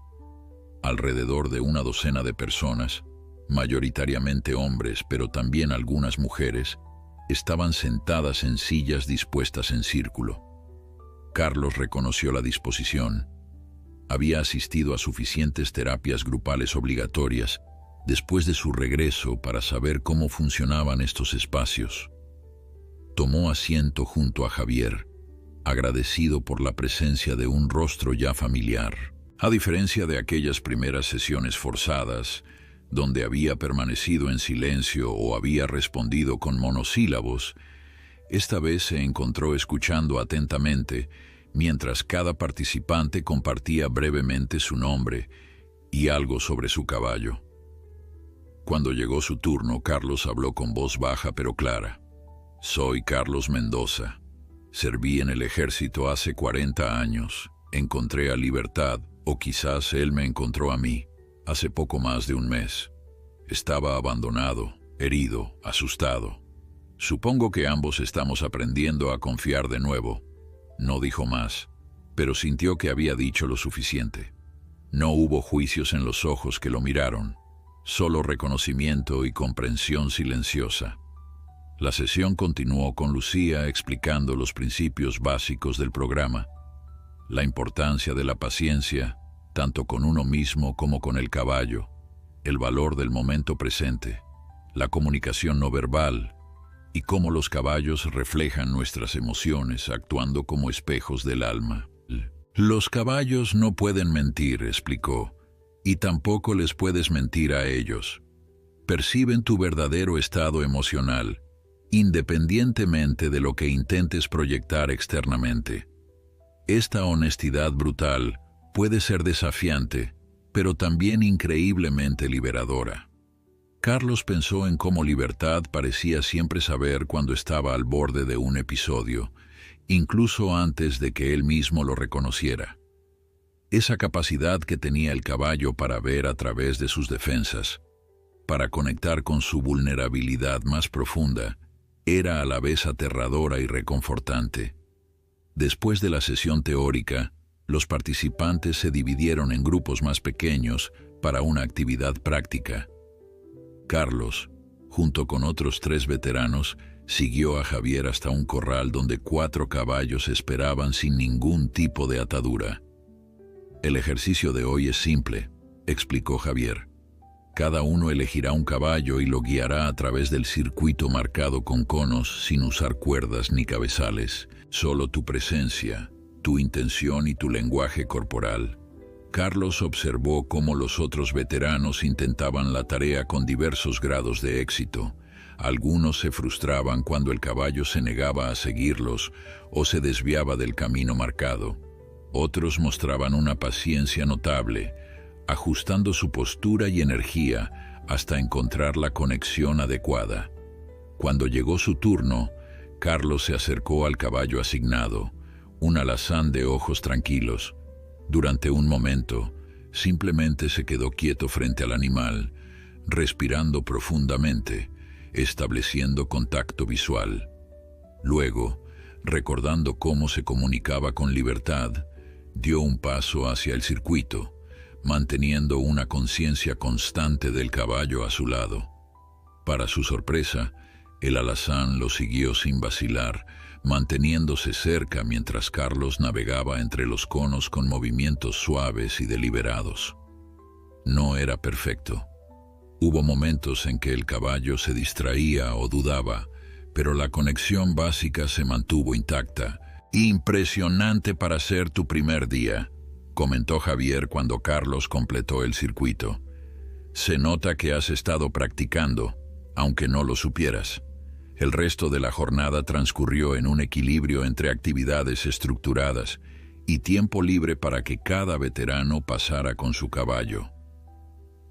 Alrededor de una docena de personas, mayoritariamente hombres, pero también algunas mujeres, estaban sentadas en sillas dispuestas en círculo. Carlos reconoció la disposición. Había asistido a suficientes terapias grupales obligatorias después de su regreso para saber cómo funcionaban estos espacios. Tomó asiento junto a Javier, agradecido por la presencia de un rostro ya familiar. A diferencia de aquellas primeras sesiones forzadas, donde había permanecido en silencio o había respondido con monosílabos, esta vez se encontró escuchando atentamente mientras cada participante compartía brevemente su nombre y algo sobre su caballo. Cuando llegó su turno, Carlos habló con voz baja pero clara. Soy Carlos Mendoza. Serví en el ejército hace 40 años. Encontré a Libertad, o quizás él me encontró a mí, hace poco más de un mes. Estaba abandonado, herido, asustado. Supongo que ambos estamos aprendiendo a confiar de nuevo. No dijo más, pero sintió que había dicho lo suficiente. No hubo juicios en los ojos que lo miraron, solo reconocimiento y comprensión silenciosa. La sesión continuó con Lucía explicando los principios básicos del programa, la importancia de la paciencia, tanto con uno mismo como con el caballo, el valor del momento presente, la comunicación no verbal y cómo los caballos reflejan nuestras emociones actuando como espejos del alma. Los caballos no pueden mentir, explicó, y tampoco les puedes mentir a ellos. Perciben tu verdadero estado emocional, independientemente de lo que intentes proyectar externamente. Esta honestidad brutal puede ser desafiante, pero también increíblemente liberadora. Carlos pensó en cómo Libertad parecía siempre saber cuando estaba al borde de un episodio, incluso antes de que él mismo lo reconociera. Esa capacidad que tenía el caballo para ver a través de sus defensas, para conectar con su vulnerabilidad más profunda, era a la vez aterradora y reconfortante. Después de la sesión teórica, los participantes se dividieron en grupos más pequeños para una actividad práctica. Carlos, junto con otros 3 veteranos, siguió a Javier hasta un corral donde 4 caballos esperaban sin ningún tipo de atadura. El ejercicio de hoy es simple, explicó Javier. Cada uno elegirá un caballo y lo guiará a través del circuito marcado con conos sin usar cuerdas ni cabezales. Solo tu presencia, tu intención y tu lenguaje corporal. Carlos observó cómo los otros veteranos intentaban la tarea con diversos grados de éxito. Algunos se frustraban cuando el caballo se negaba a seguirlos o se desviaba del camino marcado. Otros mostraban una paciencia notable, ajustando su postura y energía hasta encontrar la conexión adecuada. Cuando llegó su turno, Carlos se acercó al caballo asignado, un alazán de ojos tranquilos. Durante un momento, simplemente se quedó quieto frente al animal, respirando profundamente, estableciendo contacto visual. Luego, recordando cómo se comunicaba con Libertad, dio un paso hacia el circuito, manteniendo una conciencia constante del caballo a su lado. Para su sorpresa, el alazán lo siguió sin vacilar, manteniéndose cerca mientras Carlos navegaba entre los conos con movimientos suaves y deliberados. No era perfecto. Hubo momentos en que el caballo se distraía o dudaba, pero la conexión básica se mantuvo intacta. Impresionante para ser tu primer día, comentó Javier cuando Carlos completó el circuito. Se nota que has estado practicando, aunque no lo supieras. El resto de la jornada transcurrió en un equilibrio entre actividades estructuradas y tiempo libre para que cada veterano pasara con su caballo.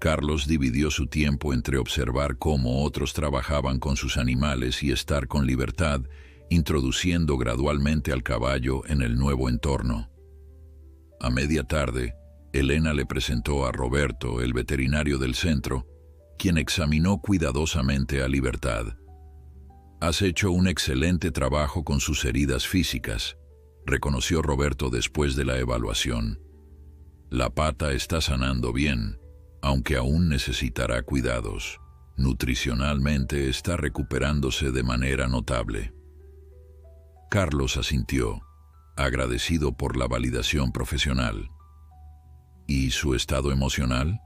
Carlos dividió su tiempo entre observar cómo otros trabajaban con sus animales y estar con Libertad, introduciendo gradualmente al caballo en el nuevo entorno. A media tarde, Elena le presentó a Roberto, el veterinario del centro, quien examinó cuidadosamente a Libertad. «Has hecho un excelente trabajo con sus heridas físicas», reconoció Roberto después de la evaluación. «La pata está sanando bien, aunque aún necesitará cuidados. Nutricionalmente está recuperándose de manera notable». Carlos asintió, agradecido por la validación profesional. «¿Y su estado emocional?»,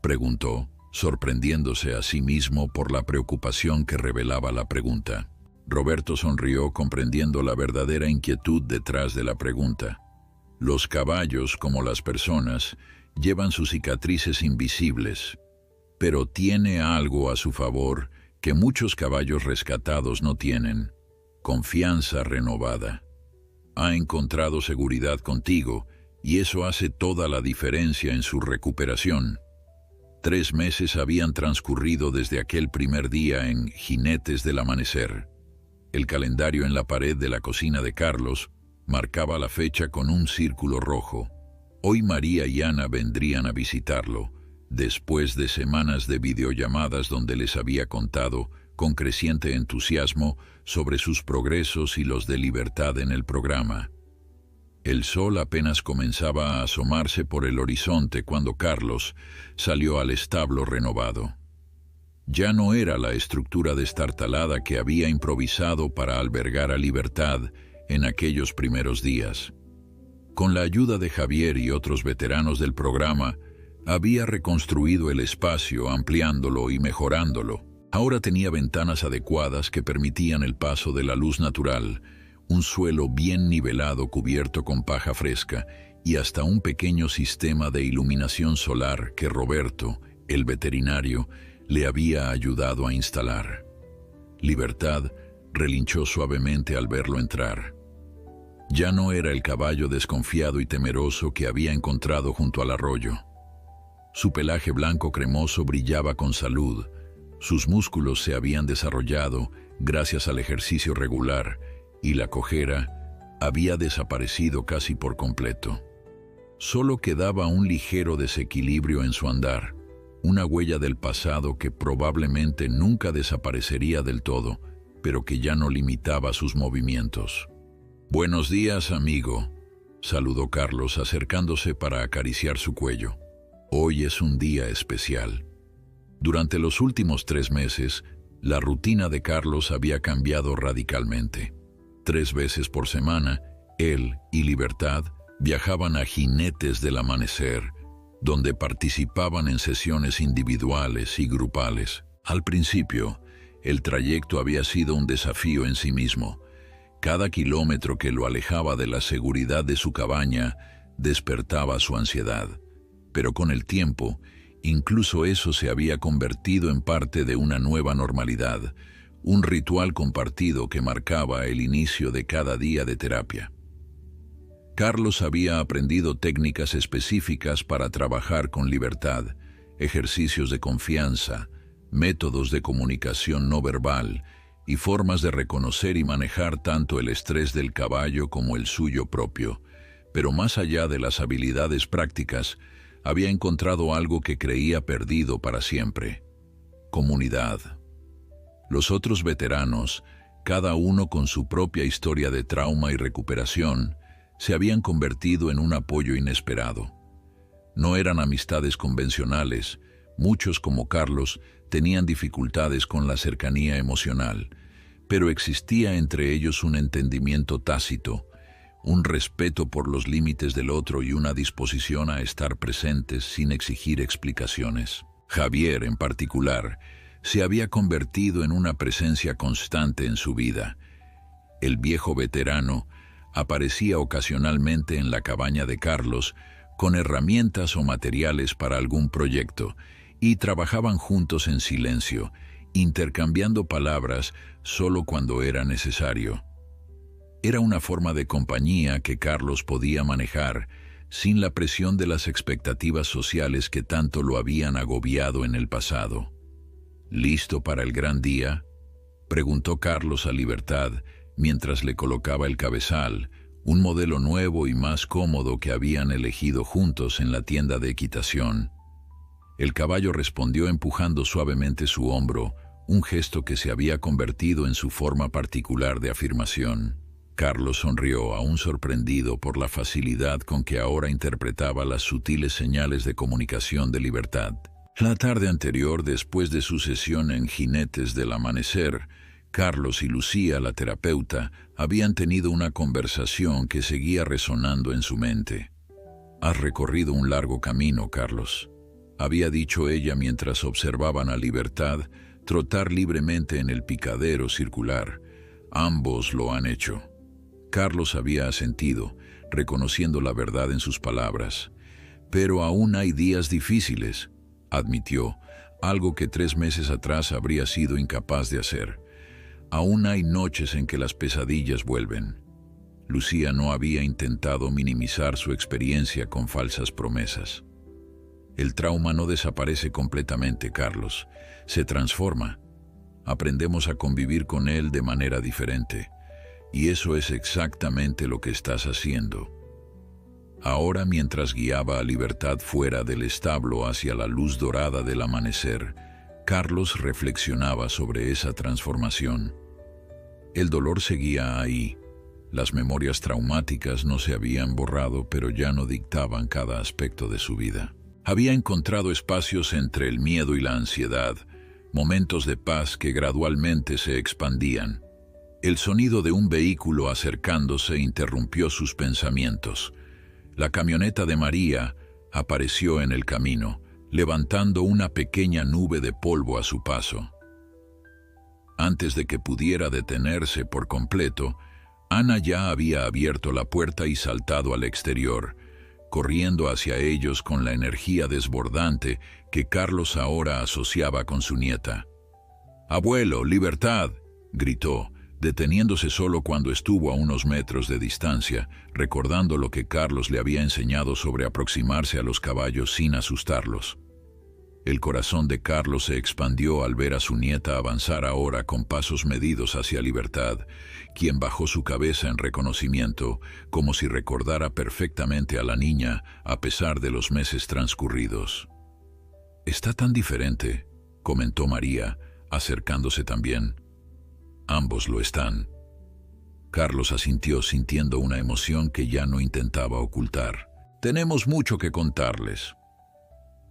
preguntó, sorprendiéndose a sí mismo por la preocupación que revelaba la pregunta. Roberto sonrió comprendiendo la verdadera inquietud detrás de la pregunta. Los caballos, como las personas, llevan sus cicatrices invisibles, pero tiene algo a su favor que muchos caballos rescatados no tienen: confianza renovada. Ha encontrado seguridad contigo y eso hace toda la diferencia en su recuperación. 3 meses habían transcurrido desde aquel primer día en Jinetes del Amanecer. El calendario en la pared de la cocina de Carlos marcaba la fecha con un círculo rojo. Hoy María y Ana vendrían a visitarlo, después de semanas de videollamadas donde les había contado, con creciente entusiasmo, sobre sus progresos y los de Libertad en el programa. El sol apenas comenzaba a asomarse por el horizonte cuando Carlos salió al establo renovado. Ya no era la estructura destartalada que había improvisado para albergar a Libertad en aquellos primeros días. Con la ayuda de Javier y otros veteranos del programa, había reconstruido el espacio, ampliándolo y mejorándolo. Ahora tenía ventanas adecuadas que permitían el paso de la luz natural, un suelo bien nivelado cubierto con paja fresca y hasta un pequeño sistema de iluminación solar que Roberto, el veterinario, le había ayudado a instalar. Libertad relinchó suavemente al verlo entrar. Ya no era el caballo desconfiado y temeroso que había encontrado junto al arroyo. Su pelaje blanco cremoso brillaba con salud, sus músculos se habían desarrollado gracias al ejercicio regular y la cojera había desaparecido casi por completo. Solo quedaba un ligero desequilibrio en su andar, una huella del pasado que probablemente nunca desaparecería del todo, pero que ya no limitaba sus movimientos. «Buenos días, amigo», saludó Carlos acercándose para acariciar su cuello. «Hoy es un día especial». Durante los últimos 3 meses, la rutina de Carlos había cambiado radicalmente. 3 veces por semana, él y Libertad viajaban a Jinetes del Amanecer, donde participaban en sesiones individuales y grupales. Al principio, el trayecto había sido un desafío en sí mismo. Cada kilómetro que lo alejaba de la seguridad de su cabaña despertaba su ansiedad. Pero con el tiempo, incluso eso se había convertido en parte de una nueva normalidad, un ritual compartido que marcaba el inicio de cada día de terapia. Carlos había aprendido técnicas específicas para trabajar con Libertad, ejercicios de confianza, métodos de comunicación no verbal y formas de reconocer y manejar tanto el estrés del caballo como el suyo propio. Pero más allá de las habilidades prácticas, había encontrado algo que creía perdido para siempre: comunidad. Los otros veteranos, cada uno con su propia historia de trauma y recuperación, se habían convertido en un apoyo inesperado. No eran amistades convencionales, muchos como Carlos tenían dificultades con la cercanía emocional, pero existía entre ellos un entendimiento tácito, un respeto por los límites del otro y una disposición a estar presentes sin exigir explicaciones. Javier, en particular, se había convertido en una presencia constante en su vida. El viejo veterano aparecía ocasionalmente en la cabaña de Carlos con herramientas o materiales para algún proyecto y trabajaban juntos en silencio, intercambiando palabras solo cuando era necesario. Era una forma de compañía que Carlos podía manejar sin la presión de las expectativas sociales que tanto lo habían agobiado en el pasado. «¿Listo para el gran día?», preguntó Carlos a Libertad mientras le colocaba el cabezal, un modelo nuevo y más cómodo que habían elegido juntos en la tienda de equitación. El caballo respondió empujando suavemente su hombro, un gesto que se había convertido en su forma particular de afirmación. Carlos sonrió, aún sorprendido por la facilidad con que ahora interpretaba las sutiles señales de comunicación de Libertad. La tarde anterior, después de su sesión en Jinetes del Amanecer, Carlos y Lucía, la terapeuta, habían tenido una conversación que seguía resonando en su mente. «Has recorrido un largo camino, Carlos», había dicho ella mientras observaban a Libertad trotar libremente en el picadero circular. «Ambos lo han hecho». Carlos había asentido, reconociendo la verdad en sus palabras. «Pero aún hay días difíciles», admitió, algo que 3 meses atrás habría sido incapaz de hacer. «Aún hay noches en que las pesadillas vuelven». Lucía no había intentado minimizar su experiencia con falsas promesas. El trauma no desaparece completamente, Carlos. Se transforma. Aprendemos a convivir con él de manera diferente. Y eso es exactamente lo que estás haciendo. Ahora, mientras guiaba a Libertad fuera del establo hacia la luz dorada del amanecer, Carlos reflexionaba sobre esa transformación. El dolor seguía ahí. Las memorias traumáticas no se habían borrado, pero ya no dictaban cada aspecto de su vida. Había encontrado espacios entre el miedo y la ansiedad, momentos de paz que gradualmente se expandían. El sonido de un vehículo acercándose interrumpió sus pensamientos. La camioneta de María apareció en el camino, levantando una pequeña nube de polvo a su paso. Antes de que pudiera detenerse por completo, Ana ya había abierto la puerta y saltado al exterior, corriendo hacia ellos con la energía desbordante que Carlos ahora asociaba con su nieta. «¡Abuelo, Libertad!», gritó, deteniéndose solo cuando estuvo a unos metros de distancia, recordando lo que Carlos le había enseñado sobre aproximarse a los caballos sin asustarlos. El corazón de Carlos se expandió al ver a su nieta avanzar ahora con pasos medidos hacia Libertad, quien bajó su cabeza en reconocimiento, como si recordara perfectamente a la niña a pesar de los meses transcurridos. «Está tan diferente», comentó María, acercándose también. «Ambos lo están». Carlos asintió sintiendo una emoción que ya no intentaba ocultar. «Tenemos mucho que contarles».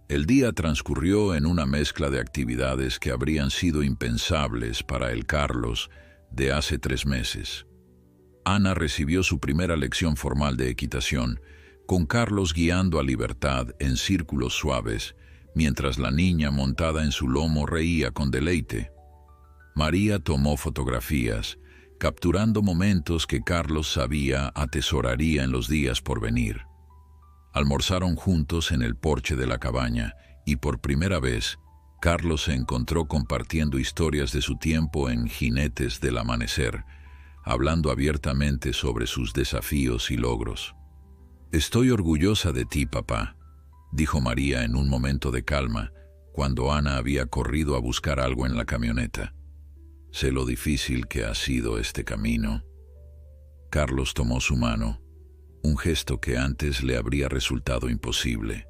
El día transcurrió en una mezcla de actividades que habrían sido impensables para el Carlos de hace 3 meses. Ana recibió su primera lección formal de equitación, con Carlos guiando a Libertad en círculos suaves, mientras la niña montada en su lomo reía con deleite. María tomó fotografías, capturando momentos que Carlos sabía atesoraría en los días por venir. Almorzaron juntos en el porche de la cabaña y por primera vez, Carlos se encontró compartiendo historias de su tiempo en Jinetes del Amanecer, hablando abiertamente sobre sus desafíos y logros. «Estoy orgullosa de ti, papá», dijo María en un momento de calma, cuando Ana había corrido a buscar algo en la camioneta. «Sé lo difícil que ha sido este camino». Carlos tomó su mano, un gesto que antes le habría resultado imposible.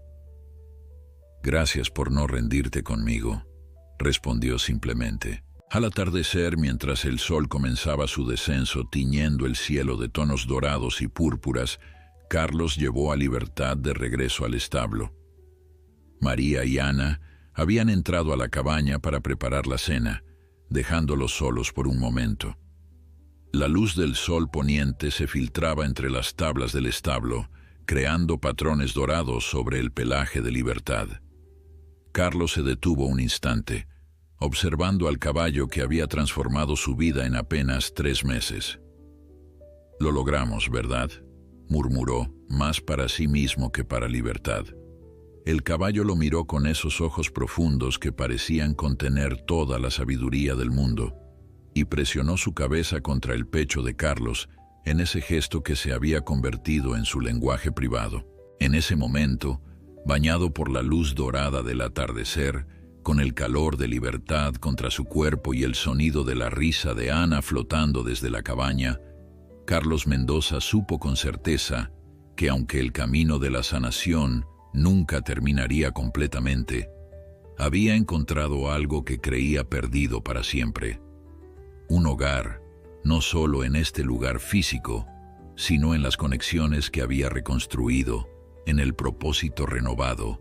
«Gracias por no rendirte conmigo», respondió simplemente. Al atardecer, mientras el sol comenzaba su descenso tiñendo el cielo de tonos dorados y púrpuras, Carlos llevó a Libertad de regreso al establo. María y Ana habían entrado a la cabaña para preparar la cena, dejándolos solos por un momento. La luz del sol poniente se filtraba entre las tablas del establo, creando patrones dorados sobre el pelaje de Libertad. Carlos se detuvo un instante, observando al caballo que había transformado su vida en apenas 3 meses. «Lo logramos, ¿verdad?», murmuró, más para sí mismo que para Libertad. El caballo lo miró con esos ojos profundos que parecían contener toda la sabiduría del mundo, y presionó su cabeza contra el pecho de Carlos en ese gesto que se había convertido en su lenguaje privado. En ese momento, bañado por la luz dorada del atardecer, con el calor de Libertad contra su cuerpo y el sonido de la risa de Ana flotando desde la cabaña, Carlos Mendoza supo con certeza que aunque el camino de la sanación nunca terminaría completamente, había encontrado algo que creía perdido para siempre. Un hogar, no solo en este lugar físico, sino en las conexiones que había reconstruido, en el propósito renovado,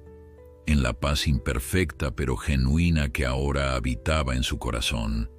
en la paz imperfecta pero genuina que ahora habitaba en su corazón.